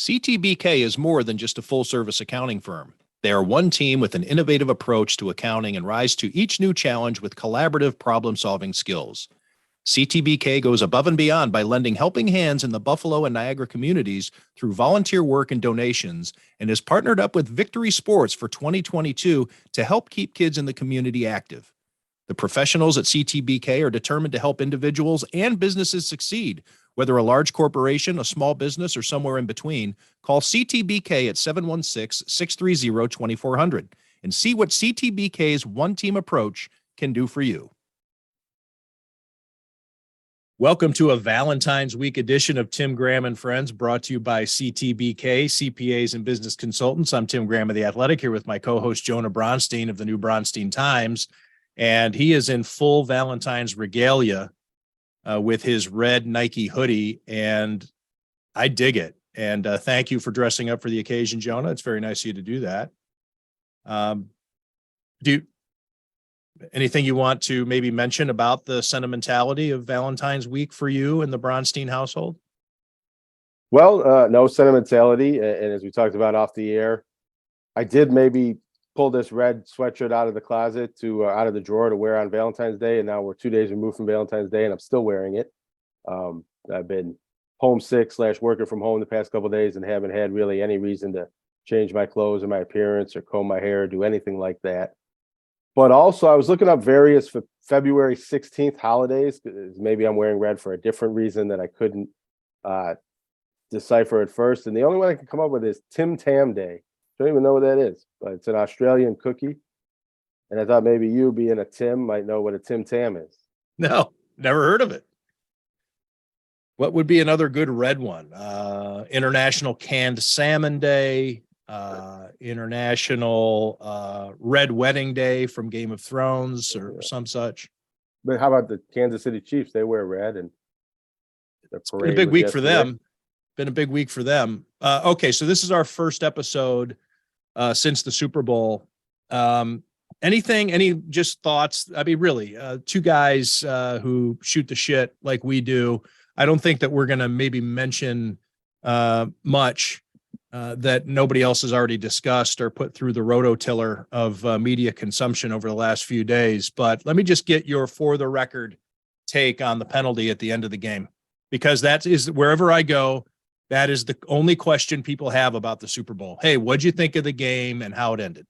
CTBK is more than just a full-service accounting firm. They are one team with an innovative approach to accounting and rise to each new challenge with collaborative problem-solving skills. CTBK goes above and beyond by lending helping hands in the Buffalo and Niagara communities through volunteer work and donations, and is partnered up with Victory Sports for 2022 to help keep kids in the community active. The professionals at CTBK are determined to help individuals and businesses succeed. Whether a large corporation, a small business, or somewhere in between, call CTBK at 716-630-2400 and see what CTBK's one-team approach can do for you. Welcome to a Valentine's Week edition of Tim Graham and Friends, brought to you by CTBK, CPAs and Business Consultants. I'm Tim Graham of The Athletic, here with my co-host Jonah Bronstein of the New Bronstein Times, and he is in full Valentine's regalia with his red Nike hoodie, and I dig it. And thank you for dressing up for the occasion, Jonah. It's very nice of you to do that. Anything you want to maybe mention about the sentimentality of Valentine's week for you and the Bronstein household? Well, no sentimentality. And as we talked about off the air, I did maybe pull this red sweatshirt out of the closet out of the drawer to wear on Valentine's Day. And now we're 2 days removed from Valentine's Day and I'm still wearing it. I've been homesick / working from home the past couple of days and haven't had really any reason to change my clothes or my appearance or comb my hair or do anything like that. But also I was looking up various for February 16th holidays. Maybe I'm wearing red for a different reason that I couldn't decipher at first. And the only one I can come up with is Tim Tam Day. Don't even know what that is, but it's an Australian cookie. And I thought maybe you, being a Tim, might know what a Tim Tam is. No, never heard of it. What would be another good red one? International Canned Salmon Day, International Red Wedding Day from Game of Thrones or some such. But how about the Kansas City Chiefs? They wear red, and it's been a big week for them. Been a big week for them. Okay, so this is our first episode since the Super Bowl. Any just thoughts? I mean, really, two guys who shoot the shit like we do. I don't think that we're going to maybe mention much that nobody else has already discussed or put through the rototiller of media consumption over the last few days. But let me just get your for the record take on the penalty at the end of the game, because that is wherever I go. That is the only question people have about the Super Bowl. Hey, what'd you think of the game and how it ended?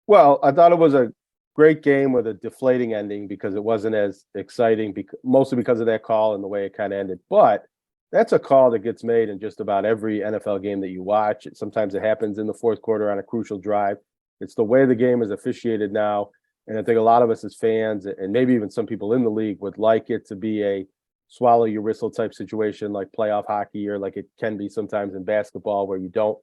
Well, I thought it was a great game with a deflating ending because it wasn't as exciting, mostly because of that call and the way it kind of ended. But that's a call that gets made in just about every NFL game that you watch. Sometimes it happens in the fourth quarter on a crucial drive. It's the way the game is officiated now. And I think a lot of us as fans, and maybe even some people in the league, would like it to be a swallow your whistle type situation like playoff hockey, or like it can be sometimes in basketball, where you don't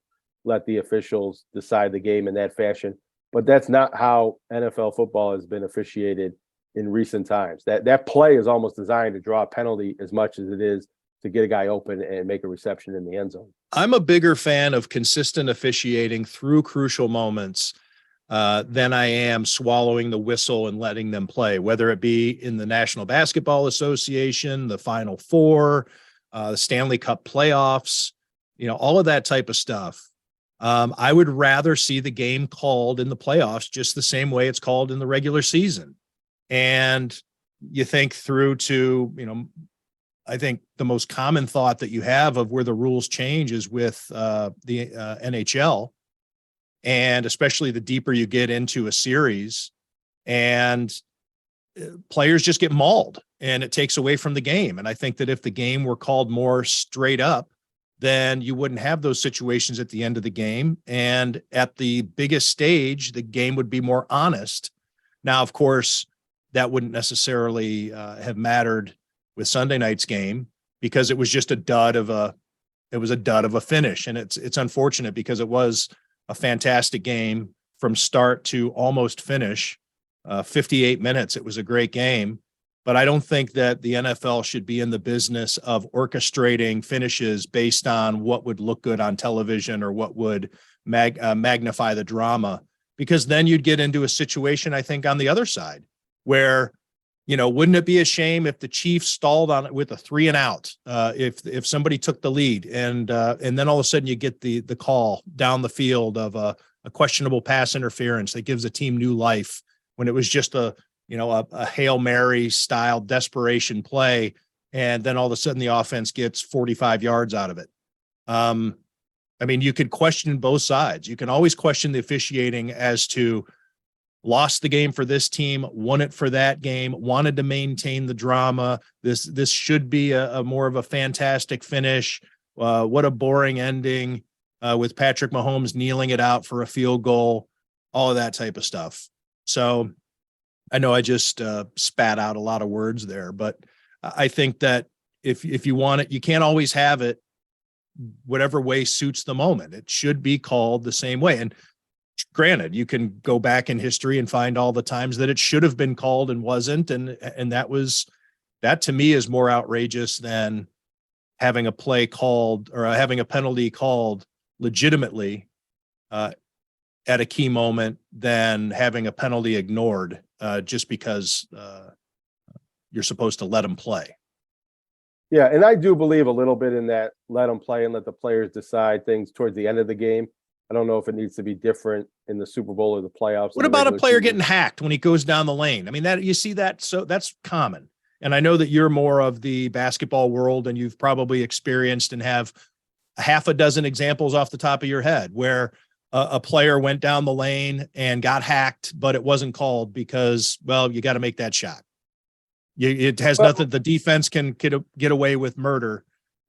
let the officials decide the game in that fashion. But that's not how NFL football has been officiated in recent times. That play is almost designed to draw a penalty as much as it is to get a guy open and make a reception in the end zone. I'm a bigger fan of consistent officiating through crucial moments than I am swallowing the whistle and letting them play, whether it be in the National Basketball Association, the Final Four, the Stanley Cup playoffs, all of that type of stuff. I would rather see the game called in the playoffs just the same way it's called in the regular season. And you think through to, I think the most common thought that you have of where the rules change is with the NHL. And especially the deeper you get into a series, and players just get mauled and it takes away from the game. And I think that if the game were called more straight up, then you wouldn't have those situations at the end of the game. And at the biggest stage, the game would be more honest. Now, of course, that wouldn't necessarily have mattered with Sunday night's game, because it was just a dud of a finish. And it's unfortunate because it was a fantastic game from start to almost finish, 58 minutes. It was a great game, but I don't think that the NFL should be in the business of orchestrating finishes based on what would look good on television or what would magnify the drama, because then you'd get into a situation, I think, on the other side where wouldn't it be a shame if the Chiefs stalled on it with a 3 and out? If somebody took the lead and then all of a sudden you get the call down the field of a questionable pass interference that gives a team new life when it was just a Hail Mary style desperation play. And then all of a sudden the offense gets 45 yards out of it. I mean, you could question both sides. You can always question the officiating as to lost the game for this team, won it for that game, wanted to maintain the drama. This should be a more of a fantastic finish. What a boring ending with Patrick Mahomes kneeling it out for a field goal, all of that type of stuff. So I know I just spat out a lot of words there, but I think that if you want it, you can't always have it whatever way suits the moment. It should be called the same way. And granted, you can go back in history and find all the times that it should have been called and wasn't. And that to me is more outrageous than having a play called or having a penalty called legitimately at a key moment than having a penalty ignored just because you're supposed to let them play. Yeah, and I do believe a little bit in that let them play and let the players decide things towards the end of the game. I don't know if it needs to be different in the Super Bowl or the playoffs. What about a player getting hacked when he goes down the lane? I mean, that you see that, so that's common. And I know that you're more of the basketball world and you've probably experienced and have a half a dozen examples off the top of your head where a player went down the lane and got hacked, but it wasn't called because, well, you got to make that shot. It has nothing. The defense can get away with murder,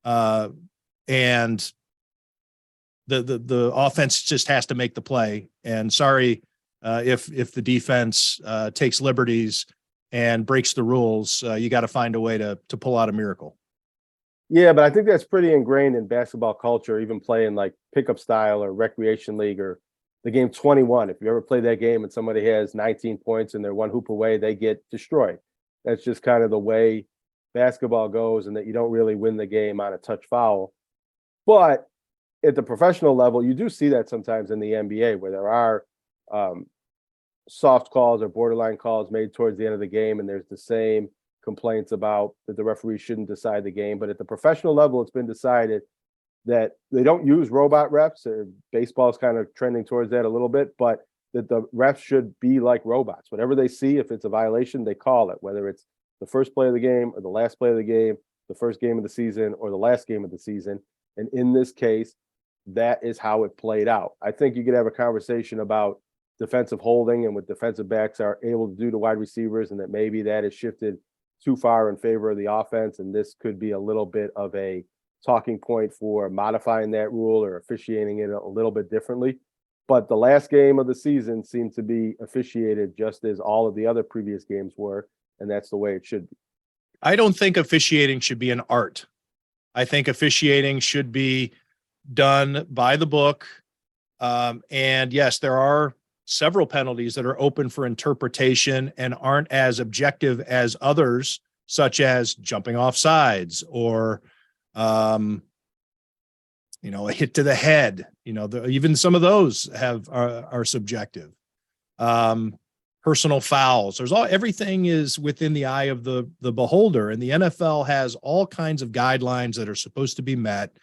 and the offense just has to make the play. And sorry if the defense takes liberties and breaks the rules, you got to find a way to pull out a miracle. Yeah, but I think that's pretty ingrained in basketball culture, even playing like pickup style or recreation league or the game 21. If you ever play that game and somebody has 19 points and they're one hoop away, they get destroyed. That's just kind of the way basketball goes, and that you don't really win the game on a touch foul. But at the professional level, you do see that sometimes in the NBA where there are soft calls or borderline calls made towards the end of the game, and there's the same complaints about that the referee shouldn't decide the game. But at the professional level, it's been decided that they don't use robot refs. Baseball's kind of trending towards that a little bit, but that the refs should be like robots. Whatever they see, if it's a violation, they call it, whether it's the first play of the game or the last play of the game, the first game of the season or the last game of the season. And in this case, that is how it played out. I think you could have a conversation about defensive holding and what defensive backs are able to do to wide receivers, and that maybe that has shifted too far in favor of the offense. And this could be a little bit of a talking point for modifying that rule or officiating it a little bit differently. But the last game of the season seemed to be officiated just as all of the other previous games were, and that's the way it should be. I don't think officiating should be an art. I think officiating should be done by the book. And yes, there are several penalties that are open for interpretation and aren't as objective as others, such as jumping off sides or a hit to the head. Even some of those are subjective. Personal fouls. Everything is within the eye of the beholder, and the NFL has all kinds of guidelines that are supposed to be met.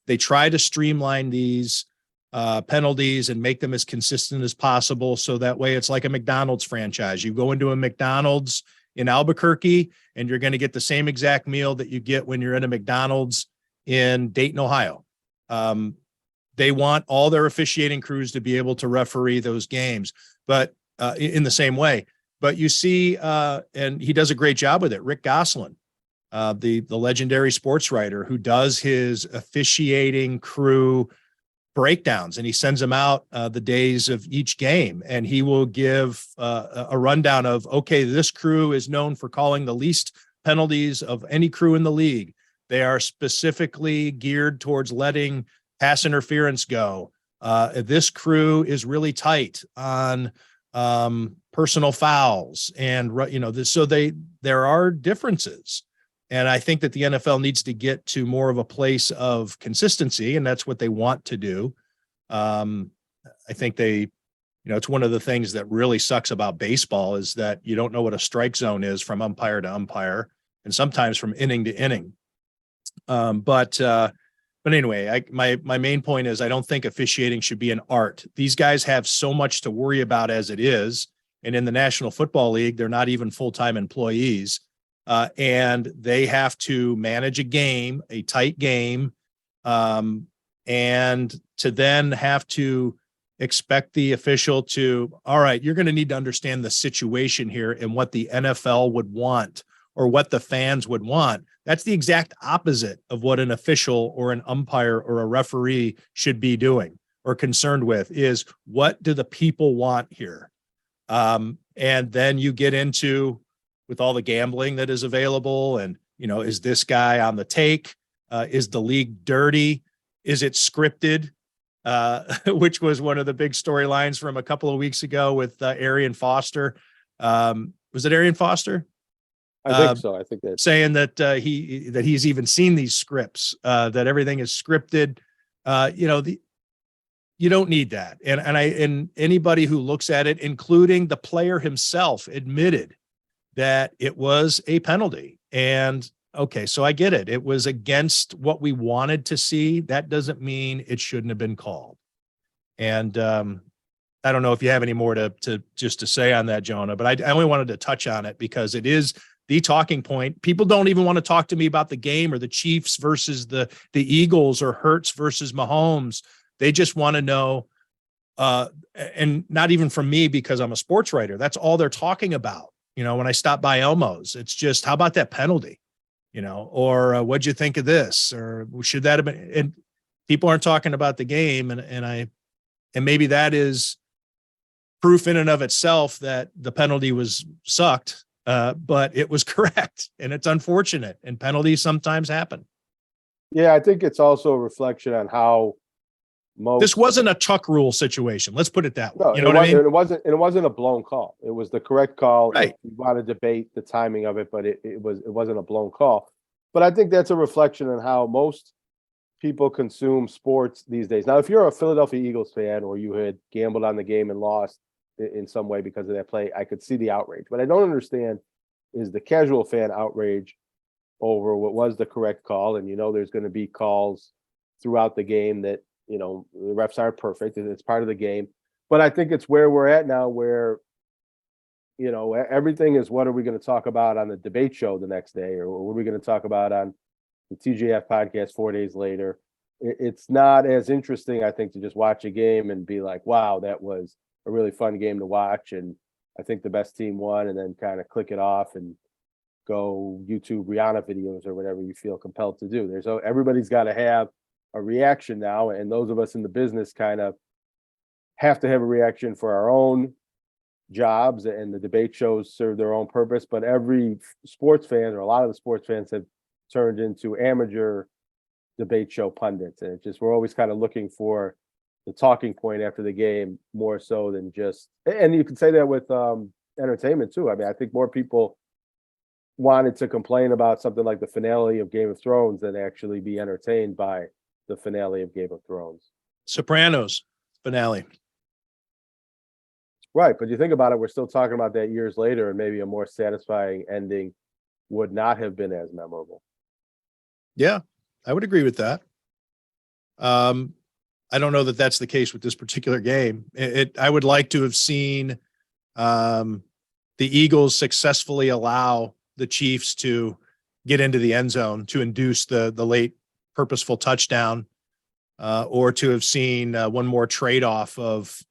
They try to streamline these penalties and make them as consistent as possible, so that way it's like a McDonald's franchise. You go into a McDonald's in Albuquerque, and you're going to get the same exact meal that you get when you're in a McDonald's in Dayton, Ohio. They want all their officiating crews to be able to referee those games, but in the same way. But you see, and he does a great job with it, Rick Gosselin, the legendary sports writer who does his officiating crew breakdowns, and he sends them out the days of each game, and he will give a rundown of, okay, this crew is known for calling the least penalties of any crew in the league. They are specifically geared towards letting pass interference go. This crew is really tight on personal fouls, and there are differences. And I think that the NFL needs to get to more of a place of consistency, and that's what they want to do. I think they it's one of the things that really sucks about baseball is that you don't know what a strike zone is from umpire to umpire, and sometimes from inning to inning. But anyway, my main point is I don't think officiating should be an art. These guys have so much to worry about as it is. And in the National Football League, they're not even full-time employees. And they have to manage a game, a tight game, and to then have to expect the official to, all right, you're going to need to understand the situation here and what the NFL would want or what the fans would want. That's the exact opposite of what an official or an umpire or a referee should be doing or concerned with, is what do the people want here? And then you get into, with all the gambling that is available, and, is this guy on the take? Is the league dirty? Is it scripted? Which was one of the big storylines from a couple of weeks ago with Arian Foster. Was it Arian Foster? I think so. I think that's saying that he's even seen these scripts, that everything is scripted. You don't need that. And anybody who looks at it, including the player himself, admitted that it was a penalty. And okay, so I get it. It was against what we wanted to see. That doesn't mean it shouldn't have been called. And I don't know if you have any more to say on that, Jonah, but I only wanted to touch on it because it is the talking point. People don't even want to talk to me about the game or the Chiefs versus the Eagles or Hurts versus Mahomes. They just want to know, and not even from me because I'm a sports writer. That's all they're talking about. When I stop by Elmo's, it's just, how about that penalty? Or what'd you think of this? Or should that have been? And people aren't talking about the game. And maybe that is proof in and of itself that the penalty was sucked. But it was correct, and it's unfortunate, and penalties sometimes happen. Yeah, I think it's also a reflection on how this wasn't a Chuck rule situation. Let's put it that way. No, you know what I mean? It wasn't a blown call. It was the correct call. Right. You want to debate the timing of it, but it wasn't a blown call. But I think that's a reflection on how most people consume sports these days. Now, if you're a Philadelphia Eagles fan or you had gambled on the game and lost in some way because of that play, I could see the outrage. What I don't understand is the casual fan outrage over what was the correct call. And there's going to be calls throughout the game that the refs aren't perfect, and it's part of the game. But I think it's where we're at now, where everything is, what are we going to talk about on the debate show the next day, or what are we going to talk about on the TGAF podcast 4 days later? It's not as interesting, I think, to just watch a game and be like, wow, that was a really fun game to watch, and I think the best team won, and then kind of click it off and go YouTube Rihanna videos or whatever you feel compelled to do. Everybody's got to have a reaction now, and those of us in the business kind of have to have a reaction for our own jobs, and the debate shows serve their own purpose. But every sports fan, or a lot of the sports fans, have turned into amateur debate show pundits, and we're always kind of looking for the talking point after the game more so than just. And you can say that with entertainment too. I mean, I think more people wanted to complain about something like the finale of Game of Thrones than actually be entertained by the finale of Game of Thrones. Sopranos finale. Right, but you think about it, we're still talking about that years later, and maybe a more satisfying ending would not have been as memorable. Yeah, I would agree with that. I don't know that that's the case with this particular game. I would like to have seen the Eagles successfully allow the Chiefs to get into the end zone to induce the late purposeful touchdown, or to have seen one more trade-off of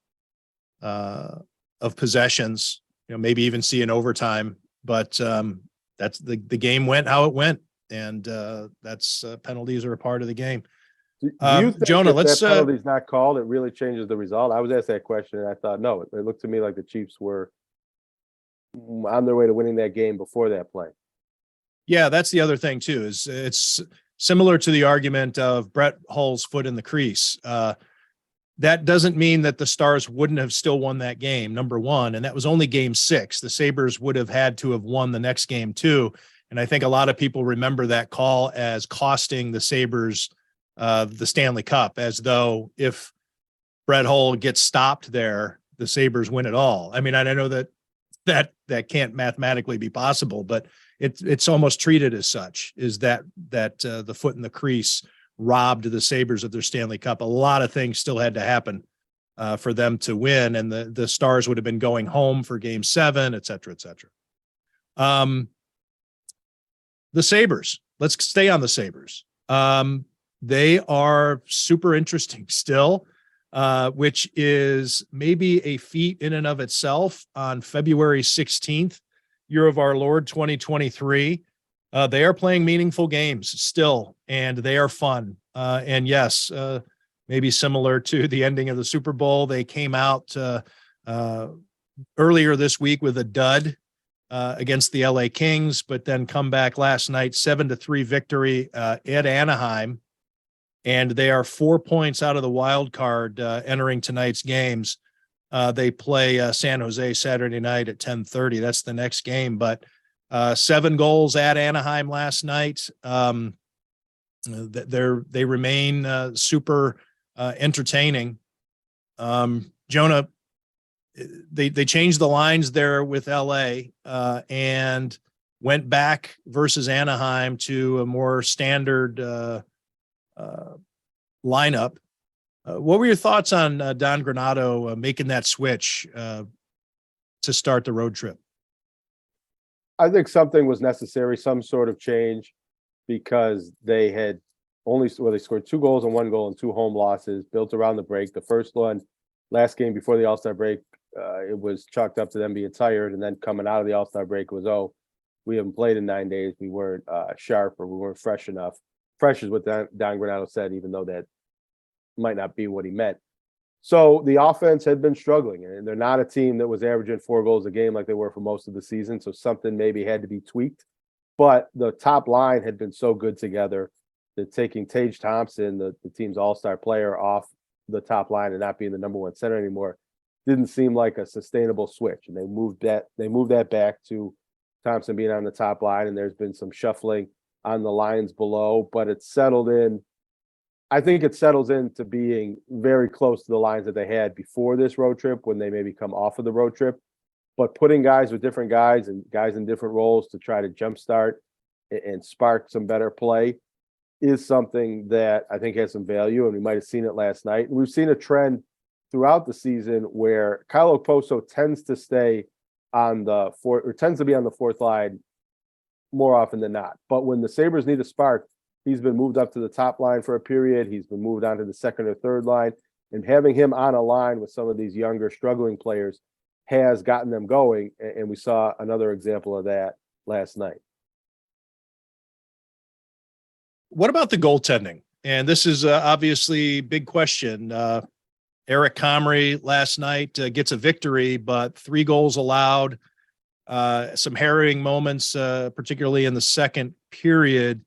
possessions, maybe even see an overtime. But that's the game went how it went, and that's penalties are a part of the game. Do you think Jonah, that penalty's not called, it really changes the result? I was asked that question, and I thought, no, it looked to me like the Chiefs were on their way to winning that game before that play. Yeah, that's the other thing too, is it's similar to the argument of Brett Hull's foot in the crease. That doesn't mean that the Stars wouldn't have still won that game, number one, and that was only game 6. The Sabres would have had to have won the next game too. And I think a lot of people remember that call as costing the Sabres the Stanley Cup, as though if Brett Hull gets stopped there, the Sabres win it all. I mean, I know that can't mathematically be possible, but it's almost treated as such, is that the foot in the crease robbed the Sabres of their Stanley Cup. A lot of things still had to happen for them to win, and the Stars would have been going home for Game 7, et cetera, et cetera. The Sabres. Let's stay on the Sabres. They are super interesting still, which is maybe a feat in and of itself. On February 16th, year of our Lord 2023, they are playing meaningful games still, and they are fun. And yes, maybe similar to the ending of the Super Bowl, they came out earlier this week with a dud against the LA Kings, but then come back last night, 7-3 victory at Anaheim. And they are 4 points out of the wild card entering tonight's games. They play San Jose Saturday night at 10:30. That's the next game. But 7 goals at Anaheim last night. They remain super entertaining. Jonah, they changed the lines there with LA and went back versus Anaheim to a more standard lineup. What were your thoughts on Don Granato making that switch to start the road trip? I think something was necessary, some sort of change, because they had they scored 2 goals and 1 goal and 2 home losses built around the break. The first one, last game before the All-Star break, it was chalked up to them being tired, and then coming out of the All-Star break was, we haven't played in 9 days. We weren't sharp, or we weren't fresh enough. Fresh is what Don Granato said, even though that might not be what he meant. So the offense had been struggling, and they're not a team that was averaging 4 goals a game like they were for most of the season. So something maybe had to be tweaked. But the top line had been so good together that taking Tage Thompson, the team's all-star player, off the top line and not being the number 1 center anymore didn't seem like a sustainable switch. And they moved that back to Thompson being on the top line, and there's been some shuffling on the lines below, but it's settled in. I think it settles into being very close to the lines that they had before this road trip, when they maybe come off of the road trip. But putting guys with different guys and guys in different roles to try to jumpstart and spark some better play is something that I think has some value, and we might have seen it last night. And we've seen a trend throughout the season where Kyle Okposo tends to stay on the fourth, or tends to be on the fourth line more often than not. But when the Sabres need a spark, he's been moved up to the top line for a period. He's been moved on to the second or third line. And having him on a line with some of these younger, struggling players has gotten them going. And we saw another example of that last night. What about the goaltending? And this is obviously a big question. Eric Comrie last night gets a victory, but 3 goals allowed. Some harrowing moments, particularly in the second period.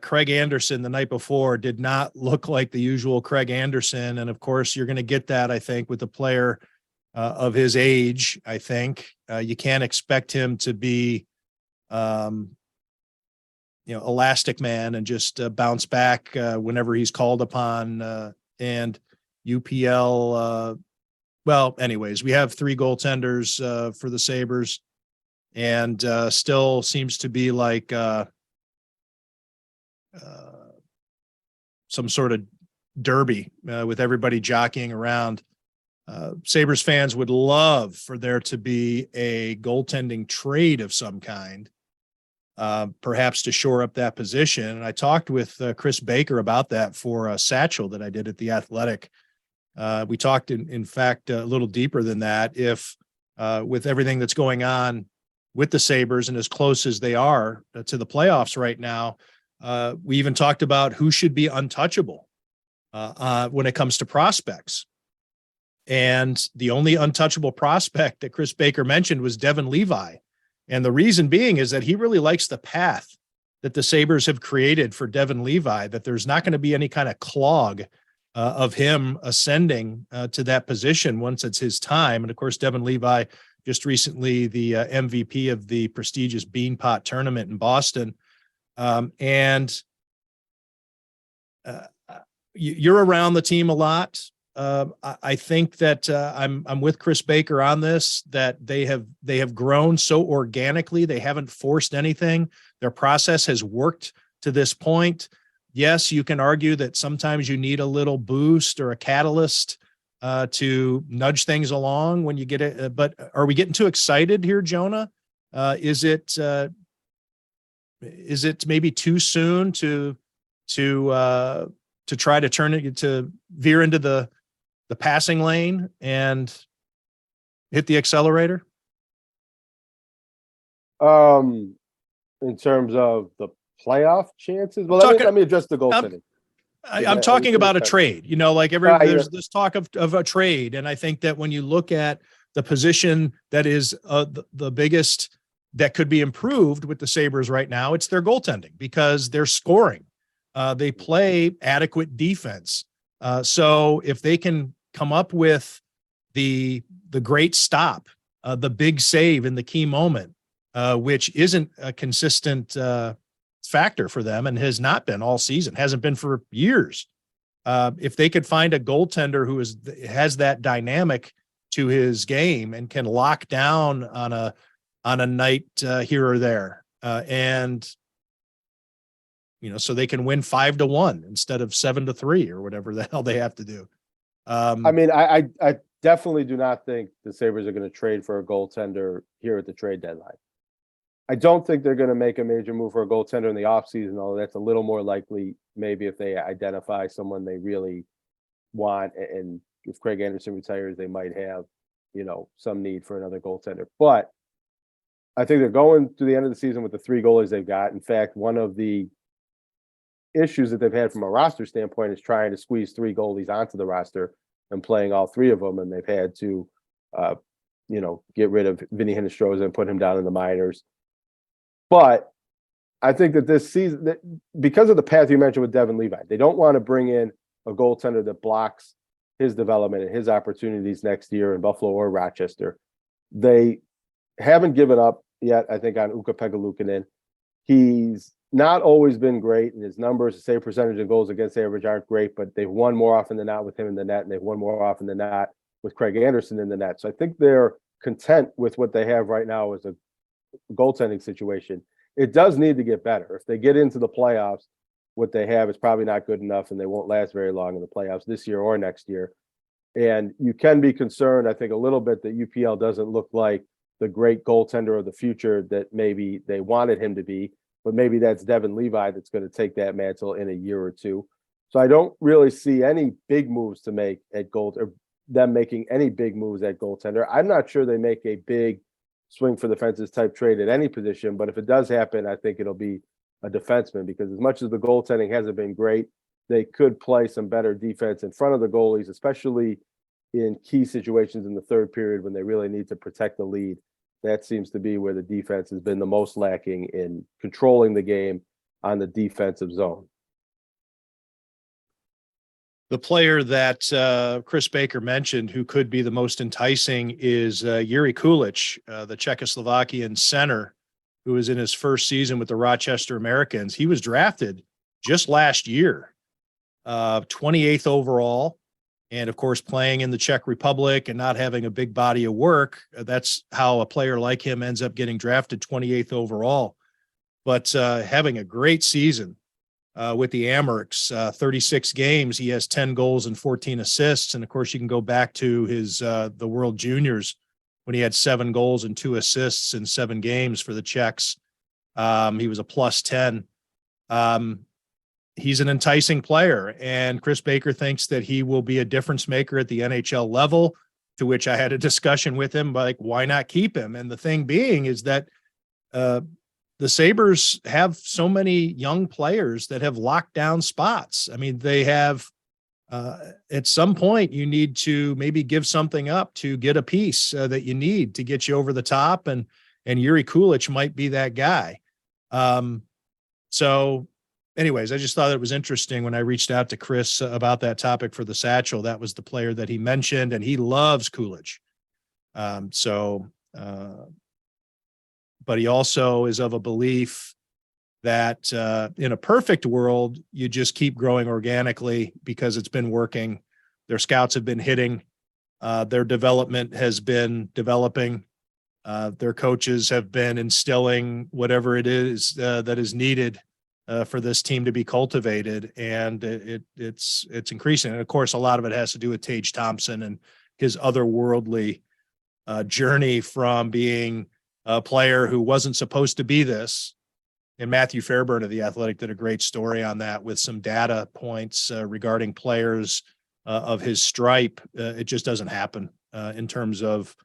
Craig Anderson the night before did not look like the usual Craig Anderson. And of course, you're going to get that, I think, with a player of his age. I think you can't expect him to be, elastic man and just bounce back whenever he's called upon. And UPL, well, anyways, we have 3 goaltenders for the Sabres, and still seems to be like some sort of derby with everybody jockeying around. Sabres fans would love for there to be a goaltending trade of some kind, perhaps to shore up that position. And I talked with Chris Baker about that for a Satchel that I did at The Athletic. We talked, in fact, a little deeper than that. If with everything that's going on with the Sabres and as close as they are to the playoffs right now, we even talked about who should be untouchable when it comes to prospects. And the only untouchable prospect that Chris Baker mentioned was Devin Levi. And the reason being is that he really likes the path that the Sabres have created for Devin Levi, that there's not going to be any kind of clog of him ascending to that position once it's his time. And of course, Devin Levi just recently the MVP of the prestigious Beanpot tournament in Boston. You're around the team a lot. I think that I'm with Chris Baker on this, that they have grown so organically. They haven't forced anything. Their process has worked to this point. Yes, you can argue that sometimes you need a little boost or a catalyst to nudge things along when you get it. But are we getting too excited here, Jonah? Is it maybe too soon to try to turn it to veer into the passing lane and hit the accelerator? In terms of the playoff chances, well, let me address the goaltending. I'm talking about a trade, like there's this talk of a trade. And I think that when you look at the position that is the biggest that could be improved with the Sabres right now, it's their goaltending, because they're scoring. They play adequate defense. So if they can come up with the great stop, the big save in the key moment, which isn't a consistent factor for them and has not been all season, hasn't been for years. If they could find a goaltender who has that dynamic to his game and can lock down on a night here or there, and so they can win 5-1 instead of 7-3 or whatever the hell they have to do. I mean, I definitely do not think the Sabres are going to trade for a goaltender here at the trade deadline. I don't think they're going to make a major move for a goaltender in the offseason, although that's a little more likely maybe if they identify someone they really want. And if Craig Anderson retires, they might have, some need for another goaltender. But I think they're going to the end of the season with the 3 goalies they've got. In fact, one of the issues that they've had from a roster standpoint is trying to squeeze 3 goalies onto the roster and playing all 3 of them. And they've had to, get rid of Vinny Hinostroza and put him down in the minors. But I think that this season, because of the path you mentioned with Devin Levi, they don't want to bring in a goaltender that blocks his development and his opportunities next year in Buffalo or Rochester. They haven't given up yet, I think, on Ukko-Pekka Luukkonen. He's not always been great, and his numbers, the save percentage and goals against average aren't great, but they've won more often than not with him in the net, and they've won more often than not with Craig Anderson in the net. So I think they're content with what they have right now as a goaltending situation. It does need to get better. If they get into the playoffs, what they have is probably not good enough, and they won't last very long in the playoffs this year or next year. And you can be concerned, I think, a little bit that UPL doesn't look like the great goaltender of the future that maybe they wanted him to be, but maybe that's Devin Levi that's going to take that mantle in a year or two. So I don't really see any big moves to make at goal, or them making any big moves at goaltender. I'm not sure they make a big swing for the fences type trade at any position, but if it does happen, I think it'll be a defenseman, because as much as the goaltending hasn't been great, they could play some better defense in front of the goalies, especially in key situations in the third period when they really need to protect the lead. That seems to be where the defense has been the most lacking in controlling the game on the defensive zone. The player that Chris Baker mentioned who could be the most enticing is Jiri Kulich, the Czechoslovakian center, who was in his first season with the Rochester Americans. He was drafted just last year, 28th overall. And of course, playing in the Czech Republic and not having a big body of work, that's how a player like him ends up getting drafted 28th overall. But having a great season with the Amerks, 36 games, he has 10 goals and 14 assists. And of course, you can go back to his the World Juniors when he had 7 goals and 2 assists in 7 games for the Czechs. He was a +10. He's an enticing player, and Chris Baker thinks that he will be a difference maker at the NHL level, to which I had a discussion with him, like, why not keep him? And the thing being is that the Sabres have so many young players that have locked down spots. I mean, they have, at some point you need to maybe give something up to get a piece that you need to get you over the top. And Jiri Kulich might be that guy. So anyways, I just thought it was interesting when I reached out to Chris about that topic for the Satchel. That was the player that he mentioned, and he loves Kulich. But he also is of a belief that in a perfect world, you just keep growing organically because it's been working. Their scouts have been hitting. Their development has been developing. Their coaches have been instilling whatever it is that is needed for this team to be cultivated, and it's increasing. And of course, a lot of it has to do with Tage Thompson and his otherworldly journey from being a player who wasn't supposed to be this. And Matthew Fairburn of The Athletic did a great story on that with some data points regarding players of his stripe. It just doesn't happen in terms of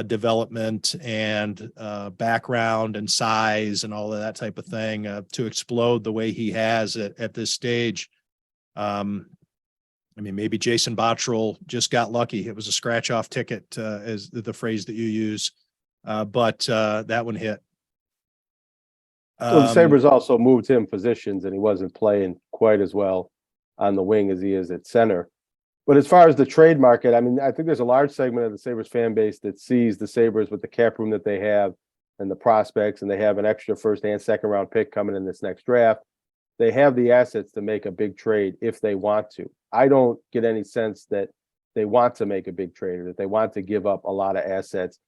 development and background and size and all of that type of thing to explode the way he has at this stage. I mean, maybe Jason Bottrell just got lucky. It was a scratch off ticket, as the phrase that you use. But that one hit. Well, the Sabres also moved him positions, and he wasn't playing quite as well on the wing as he is at center. But as far as the trade market, I mean, I think there's a large segment of the Sabres fan base that sees the Sabres with the cap room that they have and the prospects, and they have an extra first and second round pick coming in this next draft. They have the assets to make a big trade if they want to. I don't get any sense that they want to make a big trade or that they want to give up a lot of assets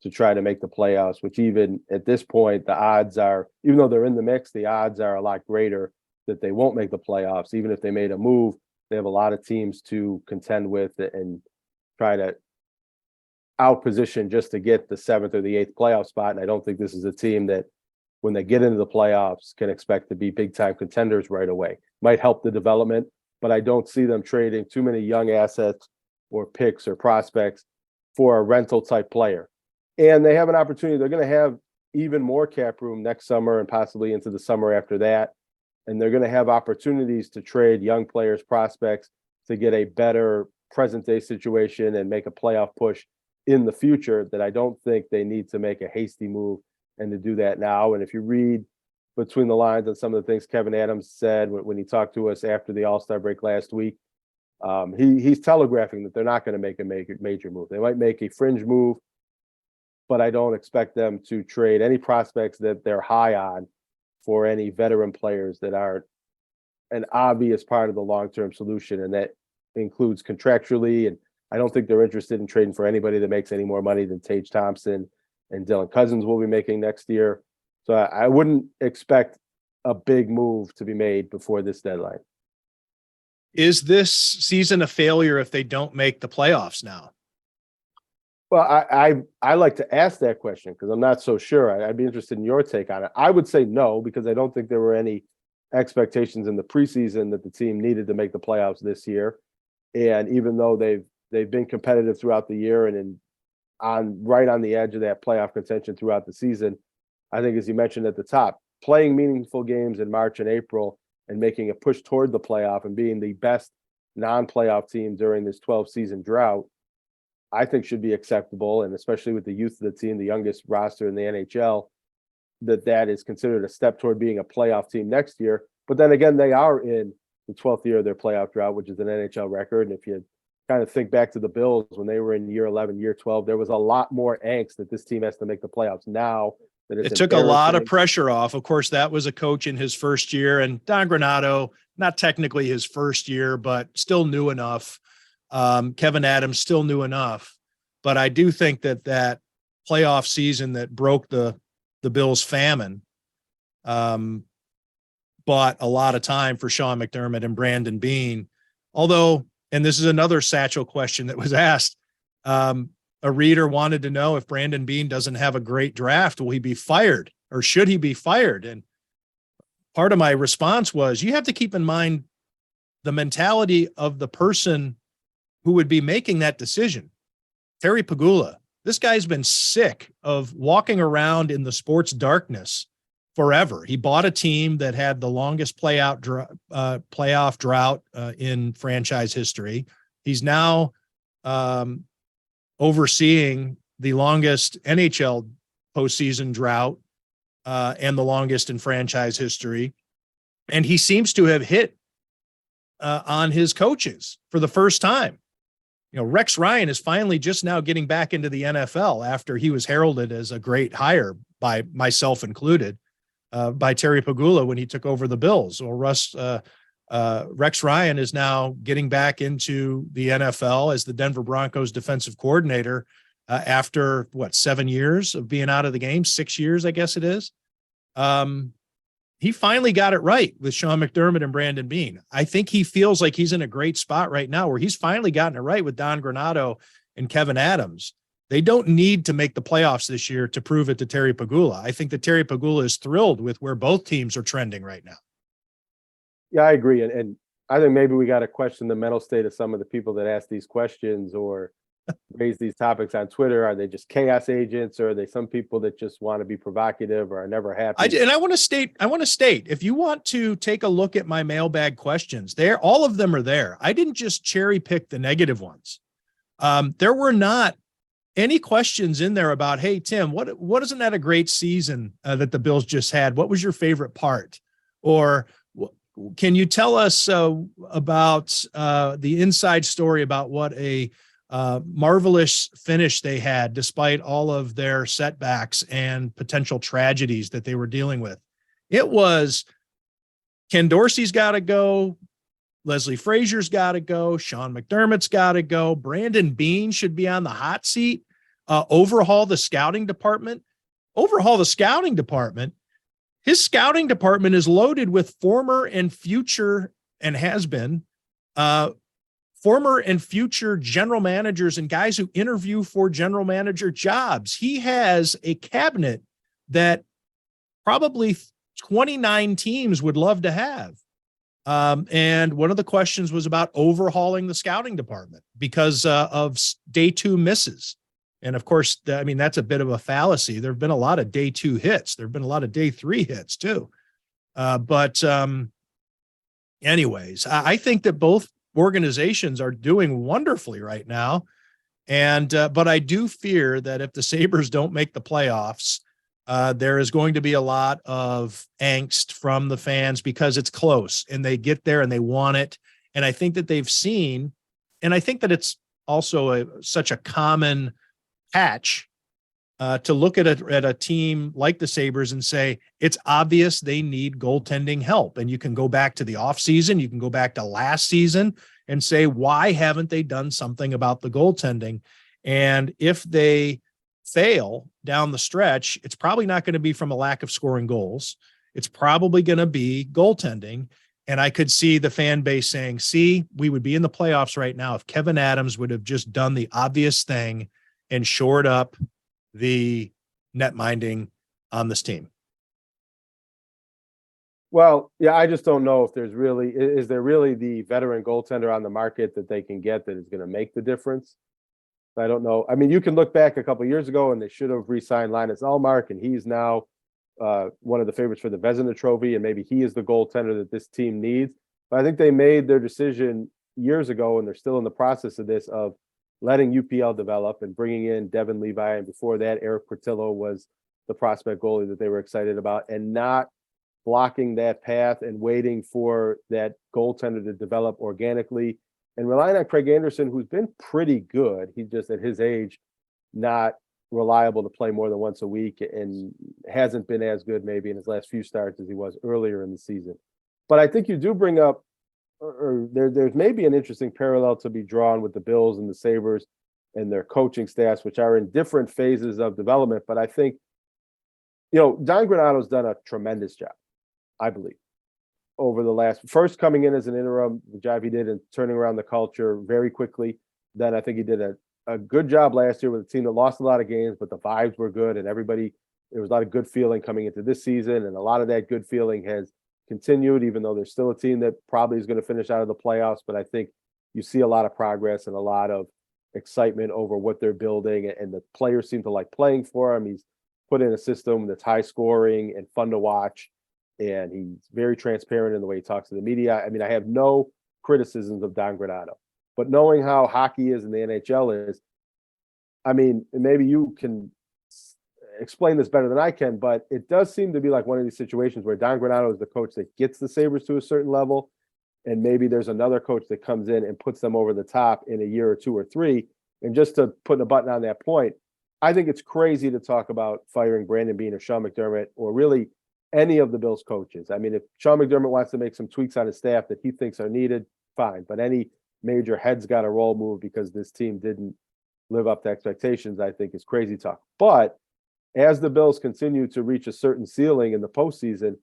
to try to make the playoffs, which even at this point, the odds are, even though they're in the mix, the odds are a lot greater that they won't make the playoffs. Even if they made a move, they have a lot of teams to contend with and try to outposition just to get the 7th or the 8th playoff spot. And I don't think this is a team that, when they get into the playoffs, can expect to be big time contenders right away. Might help the development, but I don't see them trading too many young assets or picks or prospects for a rental type player. And they have an opportunity. They're going to have even more cap room next summer and possibly into the summer after that. And they're going to have opportunities to trade young players, prospects, to get a better present day situation and make a playoff push in the future, that I don't think they need to make a hasty move and to do that now. And if you read between the lines on some of the things Kevin Adams said when he talked to us after the All-Star break last week, he's telegraphing that they're not going to make a major move. They might make a fringe move, but I don't expect them to trade any prospects that they're high on for any veteran players that are an obvious part of the long-term solution. And that includes contractually. And I don't think they're interested in trading for anybody that makes any more money than Tage Thompson and Dylan Cousins will be making next year. So I wouldn't expect a big move to be made before this deadline. Is this season a failure if they don't make the playoffs now? Well, I like to ask that question because I'm not so sure. I'd be interested in your take on it. I would say no, because I don't think there were any expectations in the preseason that the team needed to make the playoffs this year. And even though they've been competitive throughout the year and right on the edge of that playoff contention throughout the season, I think, as you mentioned at the top, playing meaningful games in March and April and making a push toward the playoff and being the best non-playoff team during this 12-season drought, I think should be acceptable. And especially with the youth of the team, the youngest roster in the NHL, that is considered a step toward being a playoff team next year. But then again, they are in the 12th year of their playoff drought, which is an NHL record. And if you kind of think back to the Bills when they were in year 11, year 12, there was a lot more angst that this team has to make the playoffs now. It took a lot of pressure off. Of course, that was a coach in his first year, and Don Granato, not technically his first year, but still new enough. Kevin Adams still knew enough, but I do think that playoff season that broke the Bills' famine bought a lot of time for Sean McDermott and Brandon Beane. Although, and this is another Satchel question that was asked, a reader wanted to know, if Brandon Beane doesn't have a great draft, will he be fired or should he be fired? And part of my response was, you have to keep in mind the mentality of the person who would be making that decision. Terry Pagula, this guy's been sick of walking around in the sports darkness forever. He bought a team that had the longest playoff drought in franchise history. He's now overseeing the longest NHL postseason drought and the longest in franchise history. And he seems to have hit on his coaches for the first time. You know, Rex Ryan is finally just now getting back into the NFL after he was heralded as a great hire, by myself included, by Terry Pagula when he took over the Bills. Well, Russ Rex Ryan is now getting back into the NFL as the Denver Broncos defensive coordinator after 7 years of being out of the game, 6 years, I guess it is. He finally got it right with Sean McDermott and Brandon Beane. I think he feels like he's in a great spot right now where he's finally gotten it right with Don Granato and Kevin Adams. They don't need to make the playoffs this year to prove it to Terry Pagula. I think that Terry Pagula is thrilled with where both teams are trending right now. Yeah, I agree. And I think maybe we got to question the mental state of some of the people that ask these questions or raise these topics on Twitter. Are they just chaos agents, or are they some people that just want to be provocative or are never happy? I want to state, if you want to take a look at my mailbag questions, all of them are there. I didn't just cherry pick the negative ones. There were not any questions in there about, hey, Tim, what isn't that a great season that the Bills just had? What was your favorite part? Or can you tell us about the inside story about what a marvelous finish they had despite all of their setbacks and potential tragedies that they were dealing with? It was Ken Dorsey's got to go. Leslie Frazier's got to go. Sean McDermott's got to go. Brandon Beane should be on the hot seat. Overhaul the scouting department. His scouting department is loaded with former and future and has been former and future general managers and guys who interview for general manager jobs. He has a cabinet that probably 29 teams would love to have. And one of the questions was about overhauling the scouting department because of day 2 misses. And of course, I mean, that's a bit of a fallacy. There've been a lot of day 2 hits. There've been a lot of day 3 hits too. Anyways, I think that both organizations are doing wonderfully right now. And, but I do fear that if the Sabres don't make the playoffs, there is going to be a lot of angst from the fans because it's close and they get there and they want it. And I think that they've seen, and I think that it's also such a common patch to look at a team like the Sabres and say, it's obvious they need goaltending help. And you can go back to the offseason, you can go back to last season and say, why haven't they done something about the goaltending? And if they fail down the stretch, it's probably not going to be from a lack of scoring goals. It's probably going to be goaltending. And I could see the fan base saying, see, we would be in the playoffs right now if Kevin Adams would have just done the obvious thing and shored up the net minding on this team. Well, yeah, I just don't know if is there really the veteran goaltender on the market that they can get that is going to make the difference? I don't know. I mean, you can look back a couple of years ago and they should have re-signed Linus Ullmark, and he's now one of the favorites for the Vezina Trophy, and maybe he is the goaltender that this team needs. But I think they made their decision years ago, and they're still in the process of this, of letting UPL develop and bringing in Devin Levi. And before that, Eric Portillo was the prospect goalie that they were excited about, and not blocking that path and waiting for that goaltender to develop organically and relying on Craig Anderson, who's been pretty good. He's just at his age, not reliable to play more than once a week and hasn't been as good maybe in his last few starts as he was earlier in the season. But I think you do bring up, or there's maybe an interesting parallel to be drawn with the Bills and the Sabres and their coaching staffs, which are in different phases of development. But I think, Don Granato's done a tremendous job, I believe, over the first coming in as an interim, the job he did in turning around the culture very quickly. Then I think he did a good job last year with a team that lost a lot of games, but the vibes were good and there was a lot of good feeling coming into this season. And a lot of that good feeling has continued, even though there's still a team that probably is going to finish out of the playoffs. But I think you see a lot of progress and a lot of excitement over what they're building, and the players seem to like playing for him. He's put in a system that's high scoring and fun to watch, and he's very transparent in the way he talks to the media. I mean, I have no criticisms of Don Granato, but knowing how hockey is and the NHL is, I mean, maybe you can explain this better than I can, but it does seem to be like one of these situations where Don Granato is the coach that gets the Sabres to a certain level, and maybe there's another coach that comes in and puts them over the top in a year or 2 or 3. And just to put a button on that point, I think it's crazy to talk about firing Brandon Beane or Sean McDermott, or really any of the Bills coaches. I mean, if Sean McDermott wants to make some tweaks on his staff that he thinks are needed, fine. But any major heads got a roll move because this team didn't live up to expectations, I think is crazy talk. But as the Bills continue to reach a certain ceiling in the postseason,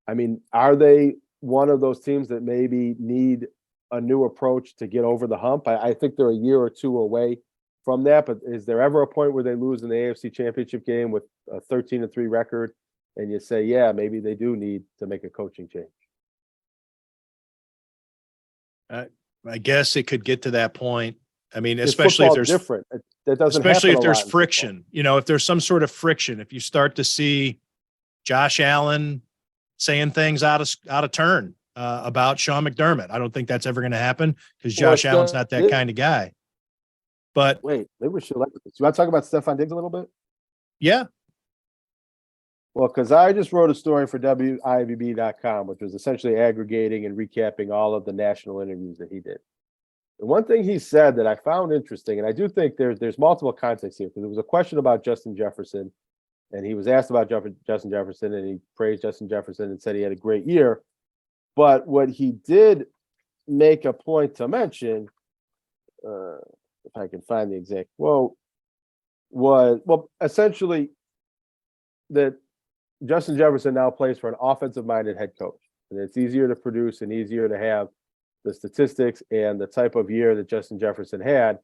I mean, are they one of those teams that maybe need a new approach to get over the hump? I think they're a year or two away from that, but is there ever a point where they lose in the AFC Championship game with a 13-3 record and you say, yeah, maybe they do need to make a coaching change? I guess it could get to that point. I mean, Is especially if football there's different. That doesn't especially happen if a there's lot in friction, you know, if there's some sort of friction, if you start to see Josh Allen saying things out of turn about Sean McDermott, I don't think that's ever going to happen because Josh Allen's not that kind of guy. But wait, maybe we should let this. You want to talk about Stefon Diggs a little bit? Yeah. Well, because I just wrote a story for WIVB.com, which was essentially aggregating and recapping all of the national interviews that he did. And one thing he said that I found interesting, and I do think there's multiple contexts here, because there was a question about Justin Jefferson, and he was asked about Justin Jefferson, and he praised Justin Jefferson and said he had a great year. But what he did make a point to mention, if I can find the exact quote, was, well, essentially that Justin Jefferson now plays for an offensive-minded head coach, and it's easier to produce and easier to have the statistics and the type of year that Justin Jefferson had.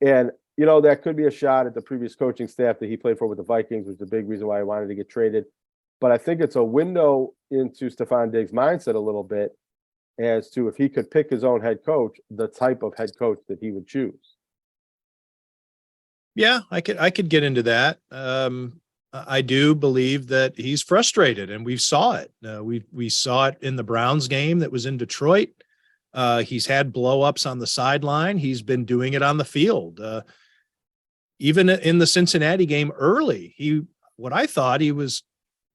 And, you know, that could be a shot at the previous coaching staff that he played for with the Vikings, which is a big reason why he wanted to get traded. But I think it's a window into Stefon Diggs' mindset a little bit as to if he could pick his own head coach, the type of head coach that he would choose. Yeah, I could get into that. I do believe that he's frustrated, and we saw it. We saw it in the Browns game that was in Detroit. He's had blow-ups on the sideline. He's been doing it on the field. Even in the Cincinnati game early, what I thought he was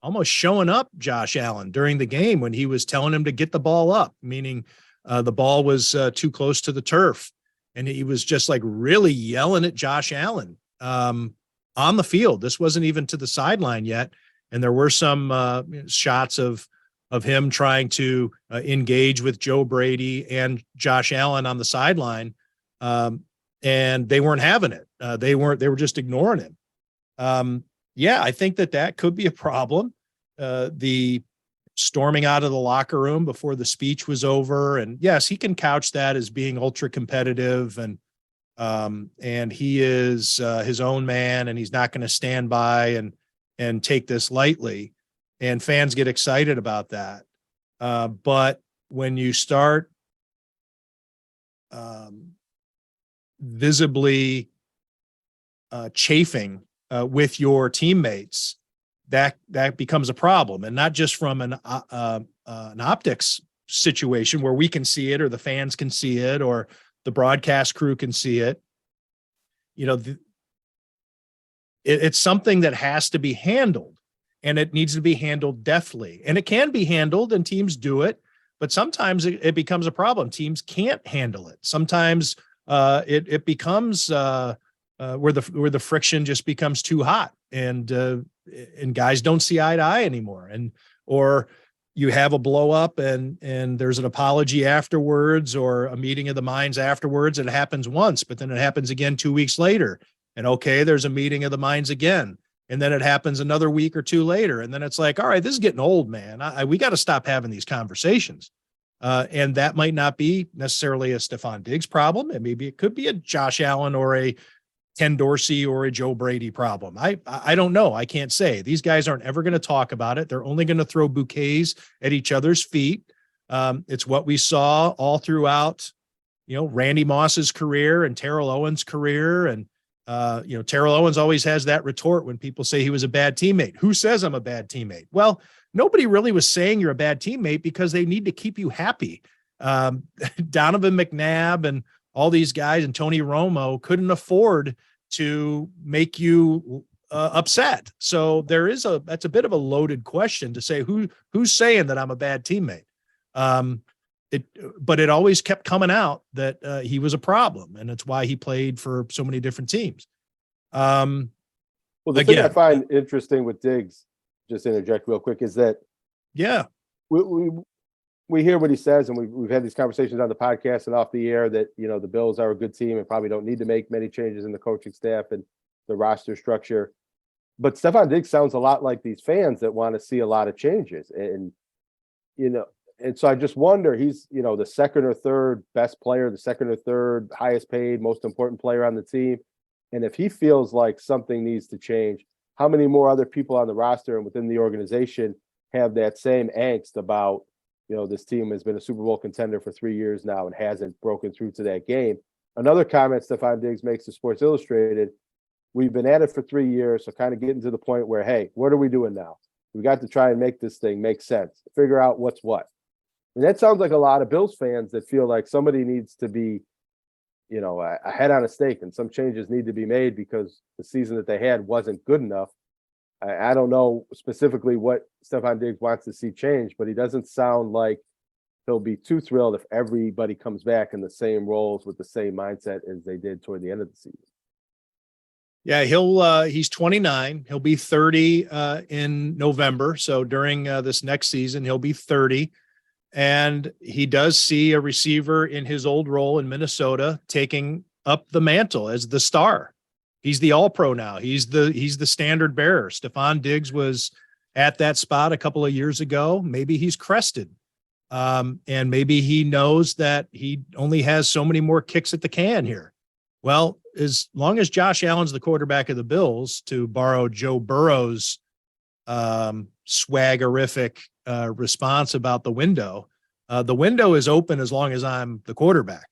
almost showing up Josh Allen during the game when he was telling him to get the ball up, meaning the ball was too close to the turf. And he was just like really yelling at Josh Allen on the field. This wasn't even to the sideline yet. And there were some shots of him trying to engage with Joe Brady and Josh Allen on the sideline. And they weren't having it. They were just ignoring him. Yeah, I think that could be a problem. The storming out of the locker room before the speech was over. And yes, he can couch that as being ultra competitive and he is his own man, and he's not going to stand by and take this lightly. And fans get excited about that. But when you start visibly chafing with your teammates, that becomes a problem, and not just from an optics situation where we can see it or the fans can see it or the broadcast crew can see it. You know, it's something that has to be handled, and it needs to be handled deftly, and it can be handled, and teams do it, but sometimes it becomes a problem. Teams can't handle it. Sometimes it becomes where the friction just becomes too hot, and guys don't see eye to eye anymore, or you have a blow up and there's an apology afterwards or a meeting of the minds afterwards. It happens once, but then it happens again 2 weeks later. And okay, there's a meeting of the minds again. And then it happens another week or two later. And then it's like, all right, this is getting old, man. We got to stop having these conversations. And that might not be necessarily a Stefon Diggs problem. And maybe it could be a Josh Allen or a Ken Dorsey or a Joe Brady problem. I don't know. I can't say. These guys aren't ever going to talk about it. They're only going to throw bouquets at each other's feet. It's what we saw all throughout, you know, Randy Moss's career and Terrell Owens' career. And, you know, Terrell Owens always has that retort when people say he was a bad teammate. Who says I'm a bad teammate? Well, nobody really was saying you're a bad teammate because they need to keep you happy. Donovan McNabb and all these guys and Tony Romo couldn't afford to make you upset. So that's a bit of a loaded question to say who's saying that I'm a bad teammate. But it always kept coming out that he was a problem, and it's why he played for so many different teams. Well, the thing I find interesting with Diggs, just interject real quick, is that Yeah. We hear what he says, and we've had these conversations on the podcast and off the air that, the Bills are a good team and probably don't need to make many changes in the coaching staff and the roster structure. But Stefon Diggs sounds a lot like these fans that want to see a lot of changes. And so I just wonder, he's, the second or third best player, the second or third highest paid, most important player on the team. And if he feels like something needs to change, how many more other people on the roster and within the organization have that same angst about, this team has been a Super Bowl contender for 3 years now and hasn't broken through to that game. Another comment Stefon Diggs makes to Sports Illustrated: we've been at it for 3 years, so kind of getting to the point where, hey, what are we doing now? We got to try and make this thing make sense, figure out what's what. And that sounds like a lot of Bills fans that feel like somebody needs to be, a head on a stake, and some changes need to be made because the season that they had wasn't good enough. I don't know specifically what Stefon Diggs wants to see change, but he doesn't sound like he'll be too thrilled if everybody comes back in the same roles with the same mindset as they did toward the end of the season. Yeah, he's 29. He'll be 30 in November. So during this next season, he'll be 30. And he does see a receiver in his old role in Minnesota taking up the mantle as the star. He's the all-pro now. He's the standard bearer. Stefon Diggs was at that spot a couple of years ago. Maybe he's crested. And maybe he knows that he only has so many more kicks at the can here. Well, as long as Josh Allen's the quarterback of the Bills, to borrow Joe Burrow's swaggerific response about the window is open as long as I'm the quarterback.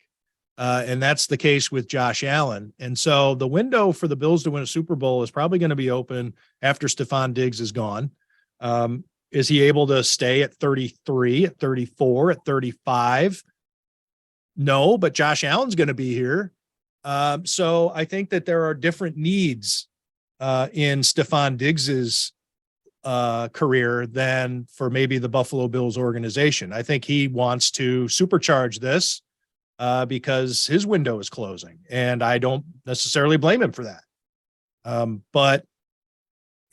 And that's the case with Josh Allen. And so the window for the Bills to win a Super Bowl is probably going to be open after Stefon Diggs is gone. Is he able to stay at 33, at 34, at 35? No, but Josh Allen's going to be here. So I think that there are different needs in Stefon Diggs's career than for maybe the Buffalo Bills organization. I think he wants to supercharge this because his window is closing, and I don't necessarily blame him for that. But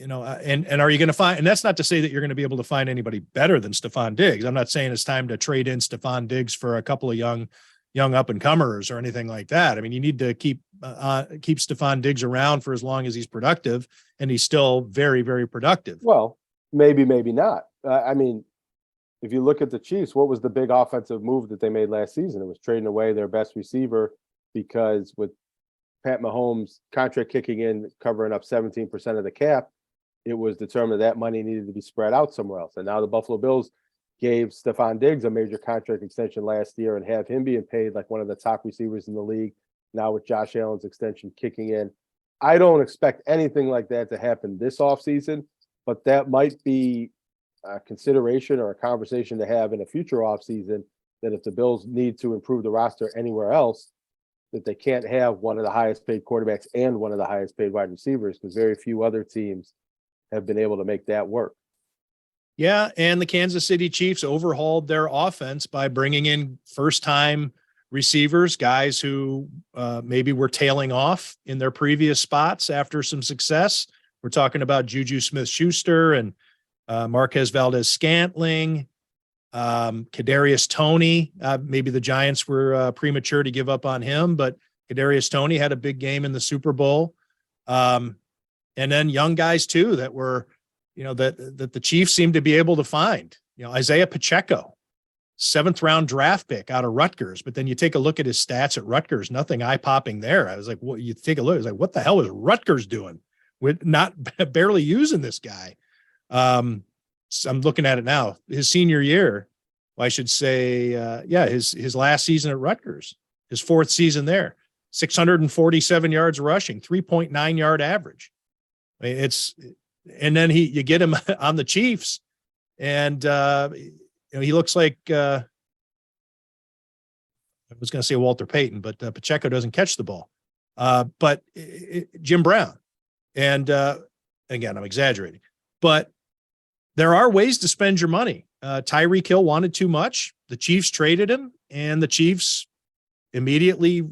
and are you going to find? And that's not to say that you're going to be able to find anybody better than Stefon Diggs. I'm not saying it's time to trade in Stefon Diggs for a couple of young up and comers or anything like that. I mean, you need to keep Stefon Diggs around for as long as he's productive, and he's still very, very productive. Well, maybe not. I mean, if you look at the Chiefs, what was the big offensive move that they made last season? It was trading away their best receiver, because with Pat Mahomes' contract kicking in, covering up 17% of the cap, it was determined that money needed to be spread out somewhere else. And now the Buffalo Bills gave Stefon Diggs a major contract extension last year and have him being paid like one of the top receivers in the league. Now with Josh Allen's extension kicking in, I don't expect anything like that to happen this offseason, but that might be a consideration or a conversation to have in a future offseason, that if the Bills need to improve the roster anywhere else, that they can't have one of the highest paid quarterbacks and one of the highest paid wide receivers, because very few other teams have been able to make that work. Yeah, and the Kansas City Chiefs overhauled their offense by bringing in first-time receivers, guys who maybe were tailing off in their previous spots after some success. We're talking about Juju Smith-Schuster and Marquez Valdez-Scantling, Kadarius Toney. Maybe the Giants were premature to give up on him, but Kadarius Toney had a big game in the Super Bowl. And then young guys too that were, that the Chiefs seemed to be able to find. Isaiah Pacheco, 7th round draft pick out of Rutgers. But then you take a look at his stats at Rutgers, nothing eye-popping there. I was like, you take a look, I was like, what the hell is Rutgers doing with not barely using this guy? So I'm looking at it now. His senior year, I should say, his last season at Rutgers, his 4th season there, 647 yards rushing, 3.9 yard average. I mean, and then you get him on the Chiefs, and he looks like I was going to say Walter Payton, but Pacheco doesn't catch the ball. But Jim Brown, and again, I'm exaggerating, but there are ways to spend your money. Tyreek Hill wanted too much. The Chiefs traded him, and the Chiefs immediately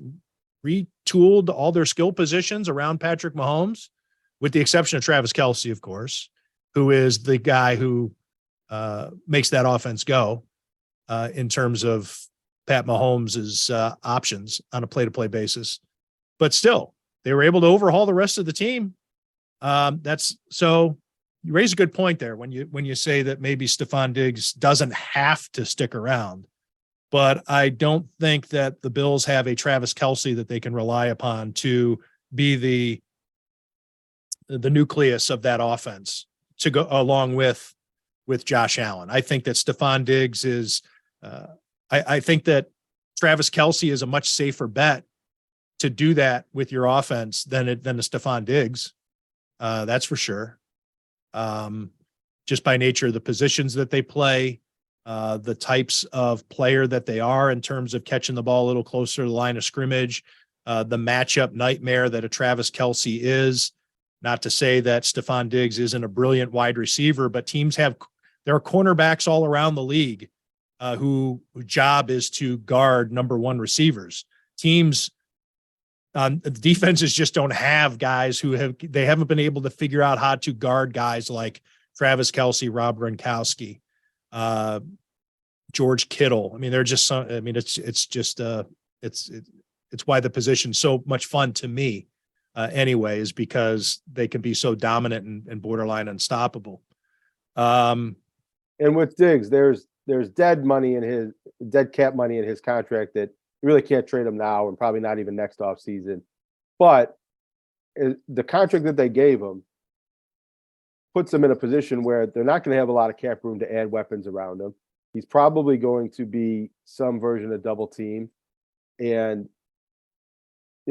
retooled all their skill positions around Patrick Mahomes, with the exception of Travis Kelce, of course, who is the guy who makes that offense go in terms of Pat Mahomes' options on a play-to-play basis. But still, they were able to overhaul the rest of the team. That's so you raise a good point there when you say that maybe Stefon Diggs doesn't have to stick around. But I don't think that the Bills have a Travis Kelce that they can rely upon to be the nucleus of that offense to go along with Josh Allen. I think that Stefon Diggs is I think that Travis Kelce is a much safer bet to do that with your offense than a Stefon Diggs. That's for sure. Just by nature of the positions that they play, the types of player that they are in terms of catching the ball a little closer to the line of scrimmage, the matchup nightmare that a Travis Kelce is. Not to say that Stefon Diggs isn't a brilliant wide receiver, but there are cornerbacks all around the league whose job is to guard number one receivers. Teams defenses just don't have guys they haven't been able to figure out how to guard guys like Travis Kelce, Rob Gronkowski, George Kittle. I mean, they're just it's why the position's so much fun to me anyway, is because they can be so dominant and borderline unstoppable. And with Diggs, there's dead cap money in his contract that you really can't trade him now and probably not even next off season. But the contract that they gave him puts him in a position where they're not going to have a lot of cap room to add weapons around him. He's probably going to be some version of double team. And,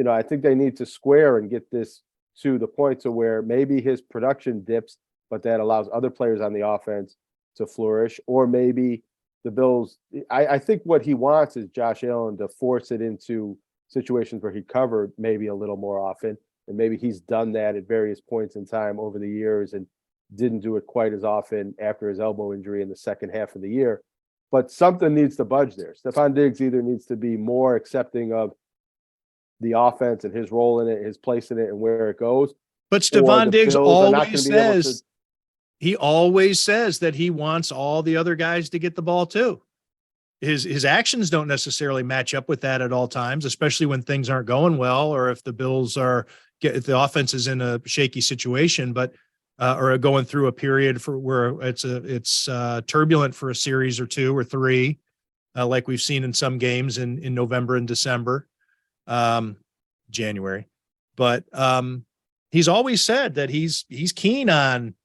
I think they need to square and get this to the point to where maybe his production dips, but that allows other players on the offense to flourish. Or maybe the Bills, I think what he wants is Josh Allen to force it into situations where he covered maybe a little more often. And maybe he's done that at various points in time over the years and didn't do it quite as often after his elbow injury in the second half of the year. But something needs to budge there. Stefon Diggs either needs to be more accepting of the offense and his role in it, his place in it, and where it goes. But Stefon Diggs always says that he wants all the other guys to get the ball too. His actions don't necessarily match up with that at all times, especially when things aren't going well, or if the Bills if the offense is in a shaky situation, but or going through a period where it's turbulent for a series or two or three, like we've seen in some games in November and December, January. But he's always said that he's keen on,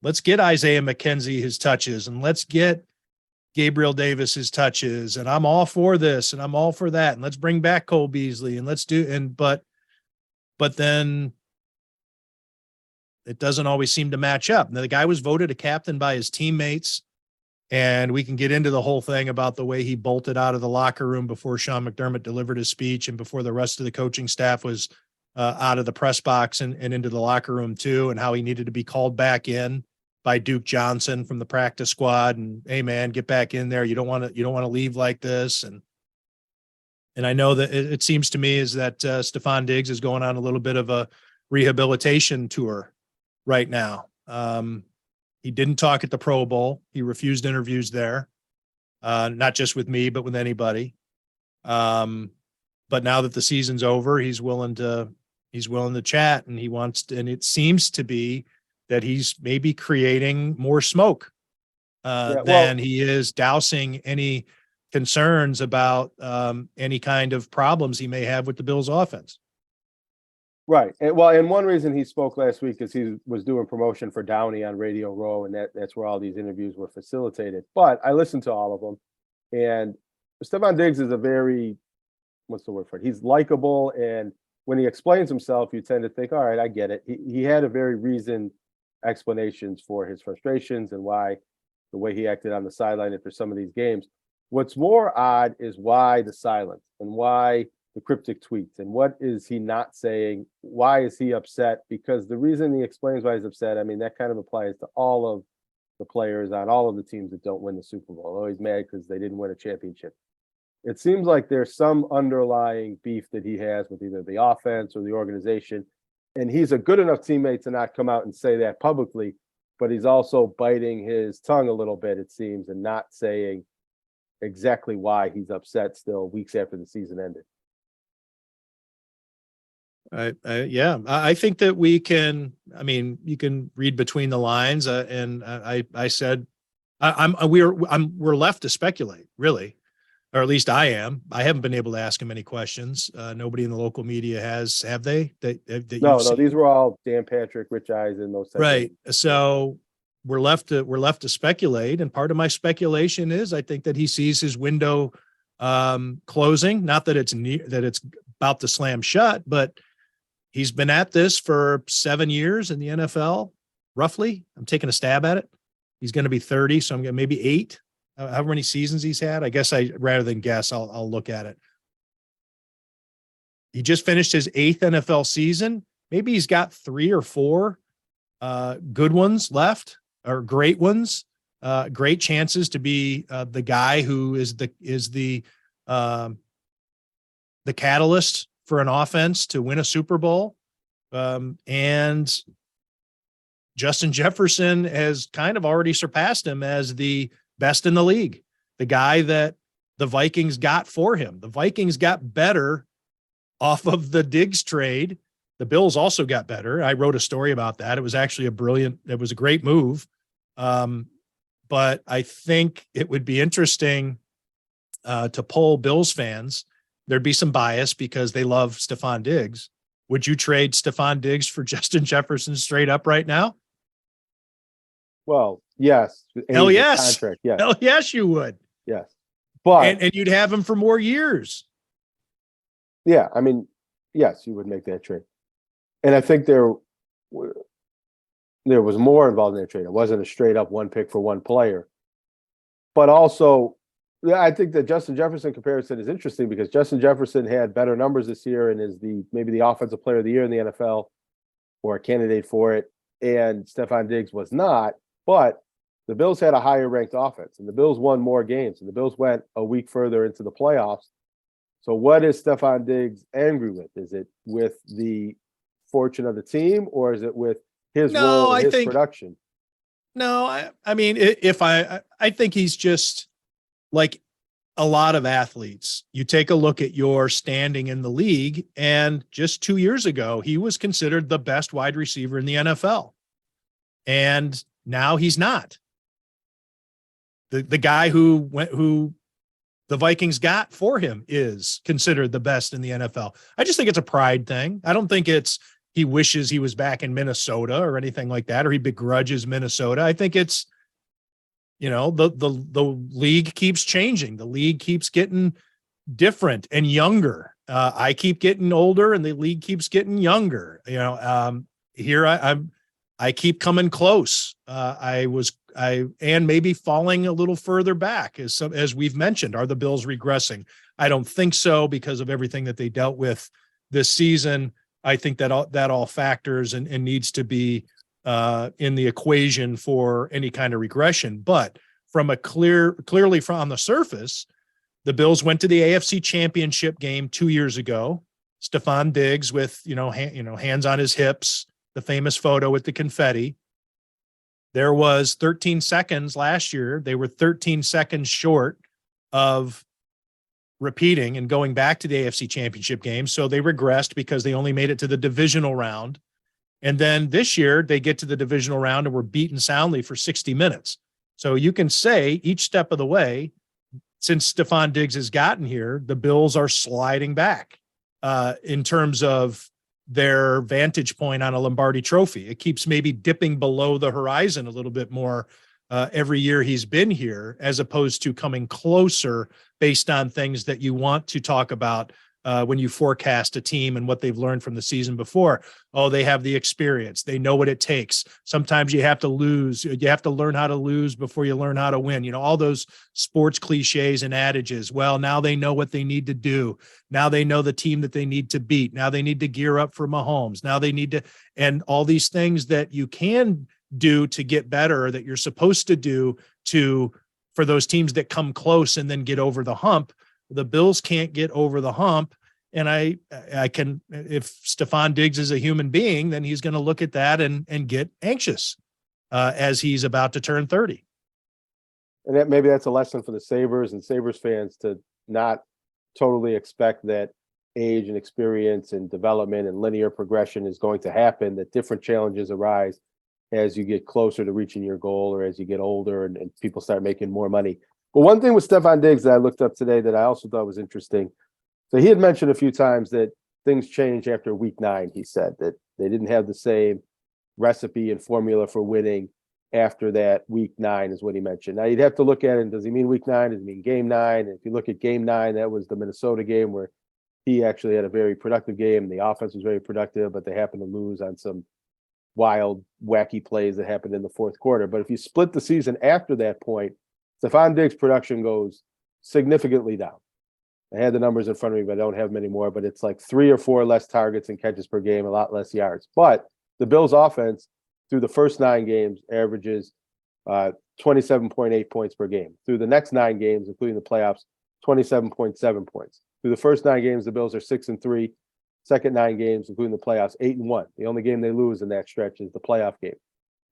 let's get Isaiah McKenzie his touches and let's get Gabriel Davis his touches. And I'm all for this and I'm all for that. And let's bring back Cole Beasley and but then it doesn't always seem to match up. Now, the guy was voted a captain by his teammates, and we can get into the whole thing about the way he bolted out of the locker room before Sean McDermott delivered his speech and before the rest of the coaching staff was out of the press box and into the locker room too, and how he needed to be called back in by Duke Johnson from the practice squad. And, hey man, get back in there. You don't want to leave like this. And I know that it seems to me is that Stefon Diggs is going on a little bit of a rehabilitation tour right now. He didn't talk at the Pro Bowl. He refused interviews there, not just with me, but with anybody. But now that the season's over, he's willing to chat, and and it seems to be that he's maybe creating more smoke than he is dousing any concerns about any kind of problems he may have with the Bills offense. Right. And one reason he spoke last week is he was doing promotion for Downey on Radio Row, and that's where all these interviews were facilitated. But I listened to all of them, and Stefon Diggs is a very, what's the word for it? He's likable, and when he explains himself, you tend to think, all right, I get it. He had a very reasoned explanations for his frustrations and why the way he acted on the sideline after some of these games. What's more odd is why the silence and why the cryptic tweets, and what is he not saying? Why is he upset? Because the reason he explains why he's upset, I mean, that kind of applies to all of the players on all of the teams that don't win the Super Bowl. Oh, he's mad because they didn't win a championship. It seems like there's some underlying beef that he has with either the offense or the organization, and he's a good enough teammate to not come out and say that publicly. but he's also biting his tongue a little bit, it seems, and not saying exactly why he's upset still weeks after the season ended. I think that we can, I mean, you can read between the lines, and I said, we're left to speculate, really, or at least I am. I haven't been able to ask him any questions. Nobody in the local media has, have they? No, these were all Dan Patrick, Rich Eisen, those types right. of, So we're left to speculate. And part of my speculation is I think that he sees his window closing. Not that it's about to slam shut, but he's been at this for 7 years in the NFL, roughly. I'm taking a stab at it. He's going to be 30, so I'm going to maybe 8. However many seasons he's had. I guess rather than guess, I'll look at it. He just finished his 8th NFL season. Maybe he's got 3 or 4 good ones left, or great ones, great chances to be the guy who is the catalyst for an offense to win a Super Bowl. And Justin Jefferson has kind of already surpassed him as the best in the league, the guy that the Vikings got for him. The Vikings got better off of the Diggs trade. The Bills also got better. I wrote a story about that. It was actually it was a great move. But I think it would be interesting to poll Bills fans. There'd be some bias because they love Stefon Diggs. Would you trade Stefon Diggs for Justin Jefferson straight up right now? well, yes. Hell yes. Contract, yes. Hell yes, you would. Yes. But and you'd have him for more years. yeah, I mean, yes, you would make that trade. And I think there was more involved in that trade. It wasn't a straight up one pick for one player. But also, I think the Justin Jefferson comparison is interesting because Justin Jefferson had better numbers this year and is maybe the offensive player of the year in the NFL, or a candidate for it. And Stefon Diggs was not, but the Bills had a higher ranked offense and the Bills won more games and the Bills went a week further into the playoffs. So what is Stefon Diggs angry with? Is it with the fortune of the team, or is it with his role and his production? No, I mean, I think he's just like a lot of athletes. You take a look at your standing in the league, and just 2 years ago, he was considered the best wide receiver in the NFL. And now he's not. The guy who the Vikings got for him is considered the best in the NFL. I just think it's a pride thing. I don't think it's he wishes he was back in Minnesota or anything like that, or he begrudges Minnesota. I think it's, the league keeps changing. The league keeps getting different and younger. I keep getting older and the league keeps getting younger. Here I keep coming close. And maybe falling a little further back as we've mentioned. Are the Bills regressing? I don't think so because of everything that they dealt with this season. I think that all factors and needs to be in the equation for any kind of regression. But from clearly from on the surface, the Bills went to the AFC Championship game 2 years ago. Stefon Diggs with hands on his hips, the famous photo with the confetti. There was 13 seconds last year. They were 13 seconds short of repeating and going back to the AFC Championship game. So they regressed because they only made it to the divisional round. And then this year they get to the divisional round and were beaten soundly for 60 minutes. So you can say each step of the way, since Stefon Diggs has gotten here, the Bills are sliding back in terms of their vantage point on a Lombardi trophy. It keeps maybe dipping below the horizon a little bit more every year he's been here, as opposed to coming closer based on things that you want to talk about when you forecast a team and what they've learned from the season before. Oh, they have the experience. They know what it takes. Sometimes you have to lose. You have to learn how to lose before you learn how to win. All those sports cliches and adages. Well, now they know what they need to do. Now they know the team that they need to beat. Now they need to gear up for Mahomes. Now they need to, and all these things that you can do to get better, that you're supposed to do for those teams that come close and then get over the hump. The Bills can't get over the hump. And I can, if Stefon Diggs is a human being, then he's going to look at that and get anxious. as he's about to turn 30. And that maybe that's a lesson for the Sabres and Sabres fans to not totally expect that age and experience and development and linear progression is going to happen, that different challenges arise as you get closer to reaching your goal or as you get older and people start making more money. But one thing with Stefon Diggs that I looked up today that I also thought was interesting. So he had mentioned a few times that things change after week 9. He said that they didn't have the same recipe and formula for winning after that week 9 is what he mentioned. Now you'd have to look at it. Does he mean week 9? Does he mean game 9? And if you look at game 9, that was the Minnesota game where he actually had a very productive game. The offense was very productive, but they happened to lose on some wild, wacky plays that happened in the fourth quarter. But if you split the season after that point, Stefon Diggs' production goes significantly down. I had the numbers in front of me, but I don't have them anymore. But it's like 3 or 4 less targets and catches per game, a lot less yards. But the Bills' offense through the first 9 games averages 27.8 points per game. Through the next 9 games, including the playoffs, 27.7 points. Through the first 9 games, the Bills are 6-3. Second 9 games, including the playoffs, 8-1. The only game they lose in that stretch is the playoff game.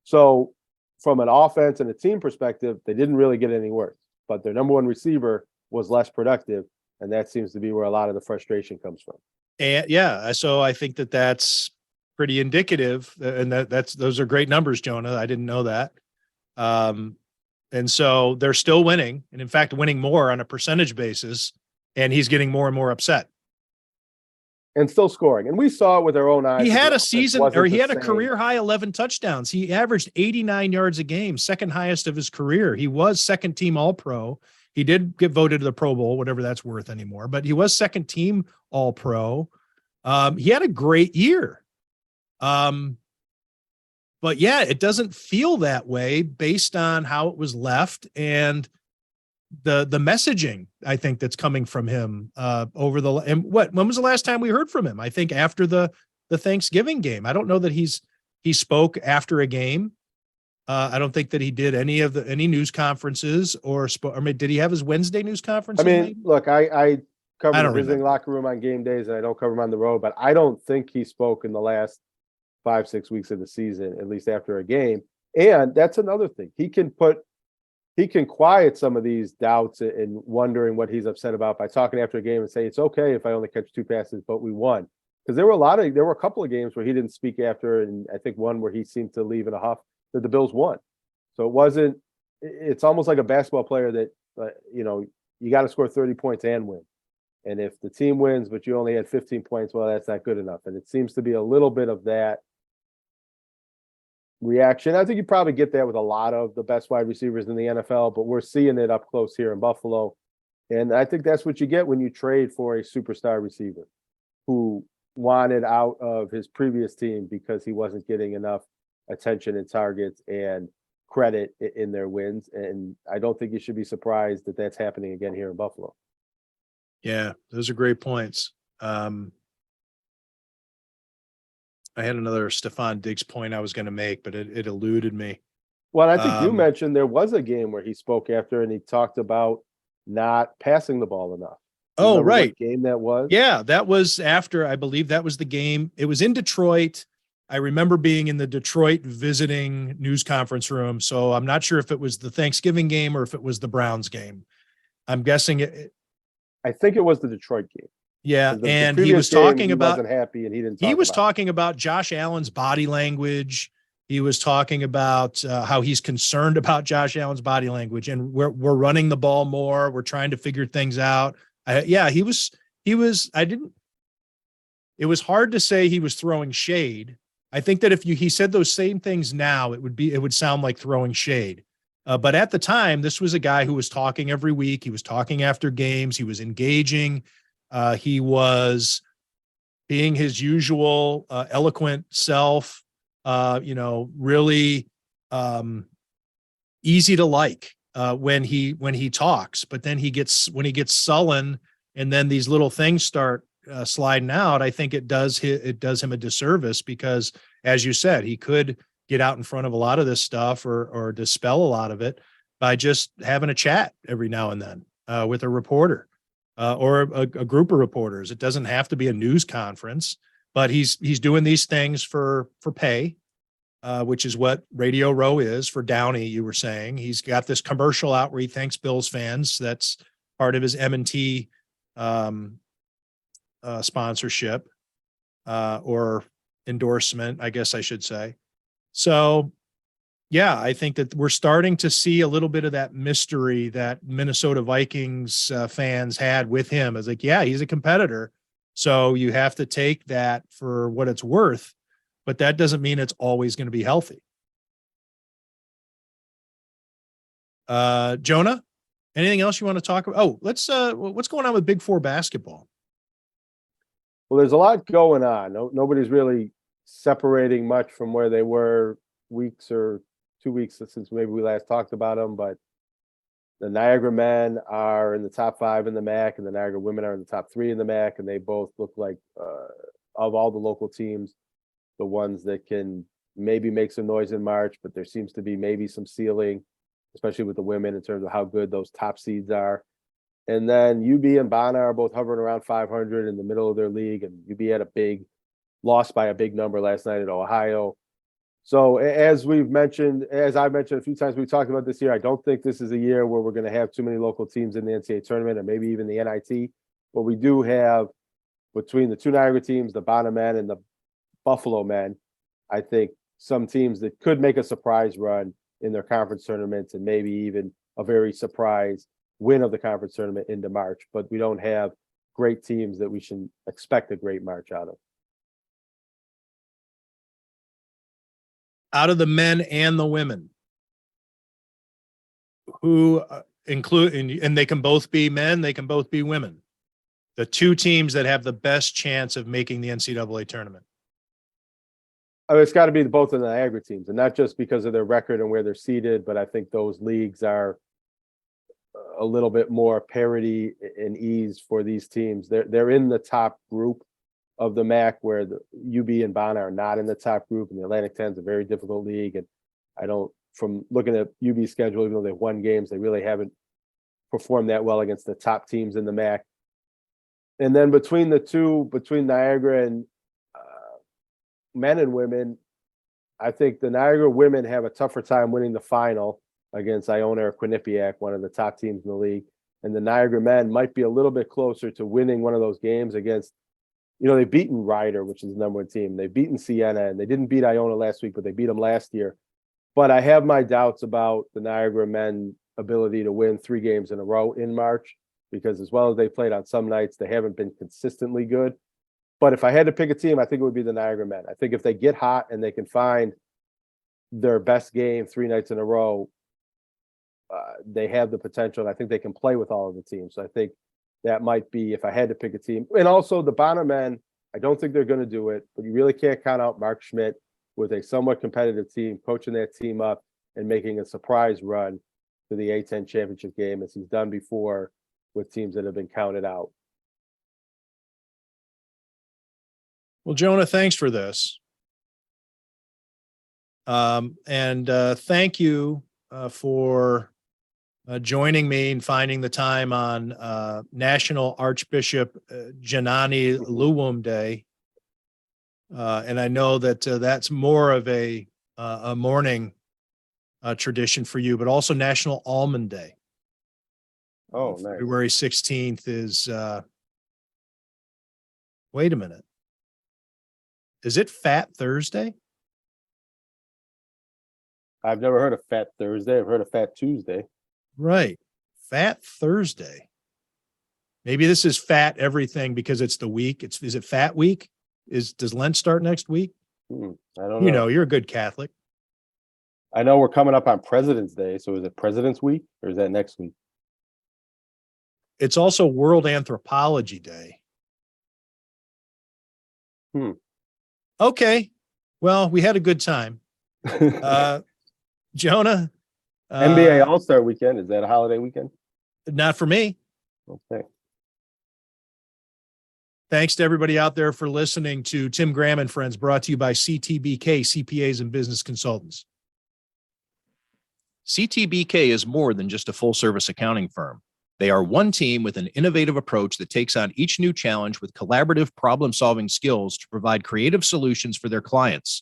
So from an offense and a team perspective, they didn't really get any worse. But their number 1 receiver was less productive, and that seems to be where a lot of the frustration comes from. And yeah, so I think that that's pretty indicative, and those are great numbers, Jonah. I didn't know that. And so they're still winning, and in fact, winning more on a percentage basis, and he's getting more and more upset. And still scoring. And we saw it with our own eyes. He had a season, or he had a career high 11 touchdowns. He averaged 89 yards a game, second highest of his career. He was second team All-Pro. He did get voted to the Pro Bowl, whatever that's worth anymore, but he was second team All-Pro. He had a great year. But yeah, it doesn't feel that way based on how it was left and the messaging, I think, that's coming from him over the, and when was the last time we heard from him? I think after the Thanksgiving game. I don't know that he spoke after a game. I don't think that he did any news conferences or did he have his Wednesday news conference? I mean, look, I cover the visiting remember. locker room on game days and I don't cover him on the road, but I don't think he spoke in the last 5-6 weeks of the season, at least after a game. And that's another thing. He can quiet some of these doubts and wondering what he's upset about by talking after a game and say, it's okay if I only catch 2 passes, but we won. Because there were a couple of games where he didn't speak after, and I think one where he seemed to leave in a huff that the Bills won. So it's almost like a basketball player that, you got to score 30 points and win. And if the team wins, but you only had 15 points, well, that's not good enough. And it seems to be a little bit of that reaction. I think you probably get that with a lot of the best wide receivers in the NFL, but we're seeing it up close here in Buffalo. And I think that's what you get when you trade for a superstar receiver who wanted out of his previous team because he wasn't getting enough attention and targets and credit in their wins. And I don't think you should be surprised that that's happening again here in Buffalo. Yeah, those are great points. I had another Stefon Diggs point I was going to make, but it eluded me. Well, I think you mentioned there was a game where he spoke after and he talked about not passing the ball enough. Oh, right. What game that was? Yeah, that was after, I believe that was the game. It was in Detroit. I remember being in the Detroit visiting news conference room. So I'm not sure if it was the Thanksgiving game or if it was the Browns game. I'm guessing it. I think it was the Detroit game. Yeah, and he was talking about, wasn't happy, and he didn't. He was talking about Josh Allen's body language. He was talking about how he's concerned about Josh Allen's body language, and we're running the ball more. We're trying to figure things out. He was. It was hard to say he was throwing shade. I think that if he said those same things now, it would sound like throwing shade. But at the time, this was a guy who was talking every week. He was talking after games. He was engaging. He was being his usual eloquent self, really easy to like when he talks. But then when he gets sullen, and then these little things start sliding out. I think it does him a disservice because, as you said, he could get out in front of a lot of this stuff or dispel a lot of it by just having a chat every now and then with a reporter. Or a group of reporters. It doesn't have to be a news conference, but he's doing these things for pay. which is what Radio Row is for Downey. You were saying he's got this commercial out where he thanks Bills fans. That's part of his M&T sponsorship or endorsement, I guess I should say. So, yeah, I think that we're starting to see a little bit of that mystery that Minnesota Vikings fans had with him. As like, yeah, he's a competitor. So you have to take that for what it's worth, but that doesn't mean it's always going to be healthy. Jonah, anything else you want to talk about? Oh, let's what's going on with Big Four basketball? Well, there's a lot going on. Nobody's really separating much from where they were weeks or 2 weeks since maybe we last talked about them, but the Niagara men are in the top 5 in the MAC, and the Niagara women are in the top 3 in the MAC, and they both look like, of all the local teams, the ones that can maybe make some noise in March, but there seems to be maybe some ceiling, especially with the women in terms of how good those top seeds are. And then UB and Bana are both hovering around 500 in the middle of their league, and UB had a big loss by a big number last night at Ohio. So as I've mentioned a few times, we talked about this year, I don't think this is a year where we're going to have too many local teams in the NCAA tournament, or maybe even the NIT. But we do have, between the two Niagara teams, the Bana men and the Buffalo men, I think some teams that could make a surprise run in their conference tournaments, and maybe even a very surprise win of the conference tournament into March. But we don't have great teams that we should expect a great March out of. Out of the men and the women, who include, and they can both be men, they can both be women, the two teams that have the best chance of making the NCAA tournament? I mean, it's got to be both of the Niagara teams, and not just because of their record and where they're seated, but I think those leagues are a little bit more parity and ease for these teams. They're in the top group of the MAC, where the UB and Bana are not in the top group, and the Atlantic 10 is a very difficult league. And I don't, from looking at UB schedule, even though they've won games, they really haven't performed that well against the top teams in the MAC. And then between the two, between Niagara and men and women, I think the Niagara women have a tougher time winning the final against Iona or Quinnipiac, one of the top teams in the league. And the Niagara men might be a little bit closer to winning one of those games against, they've beaten Ryder, which is the number 1 team. They've beaten Siena, and they didn't beat Iona last week, but they beat them last year. But I have my doubts about the Niagara men' ability to win 3 games in a row in March, because as well as they played on some nights, they haven't been consistently good. But if I had to pick a team, I think it would be the Niagara men. I think if they get hot and they can find their best game 3 nights in a row, they have the potential, and I think they can play with all of the teams. So I think that might be, if I had to pick a team. And also the Bana men, I don't think they're going to do it, but you really can't count out Mark Schmidt with a somewhat competitive team, coaching that team up and making a surprise run to the A-10 championship game, as he's done before with teams that have been counted out. Well, Jonah, thanks for this. And thank you for joining me and finding the time on National Archbishop Janani Luwum Day. And I know that that's more of a morning tradition for you, but also National Almond Day. Oh, nice. February 16th is, wait a minute. Is it Fat Thursday? I've never heard of Fat Thursday. I've heard of Fat Tuesday. Right. Fat Thursday. Maybe this is fat everything because it's the week. Is it Fat Week? Does Lent start next week? I don't know. You're a good Catholic. I know we're coming up on President's Day. So is it President's Week, or is that next week? It's also World Anthropology Day. Okay. Well, we had a good time. Jonah. NBA All-Star Weekend. Is that a holiday weekend? Not for me. Okay. Thanks to everybody out there for listening to Tim Graham and Friends, brought to you by CTBK, CPAs and Business Consultants. CTBK is more than just a full-service accounting firm. They are one team with an innovative approach that takes on each new challenge with collaborative problem-solving skills to provide creative solutions for their clients.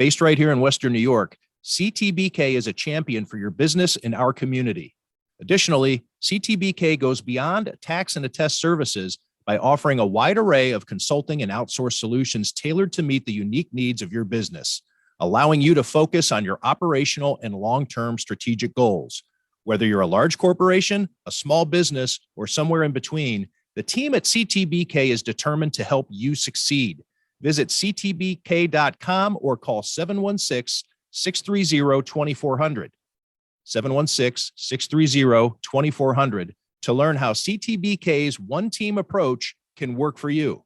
Based right here in Western New York, CTBK is a champion for your business in our community. Additionally, CTBK goes beyond tax and attest services by offering a wide array of consulting and outsourced solutions tailored to meet the unique needs of your business, allowing you to focus on your operational and long-term strategic goals. Whether you're a large corporation, a small business, or somewhere in between, the team at CTBK is determined to help you succeed. Visit ctbk.com or call 716-630-2400. 716-630-2400 to learn how CTBK's one-team approach can work for you.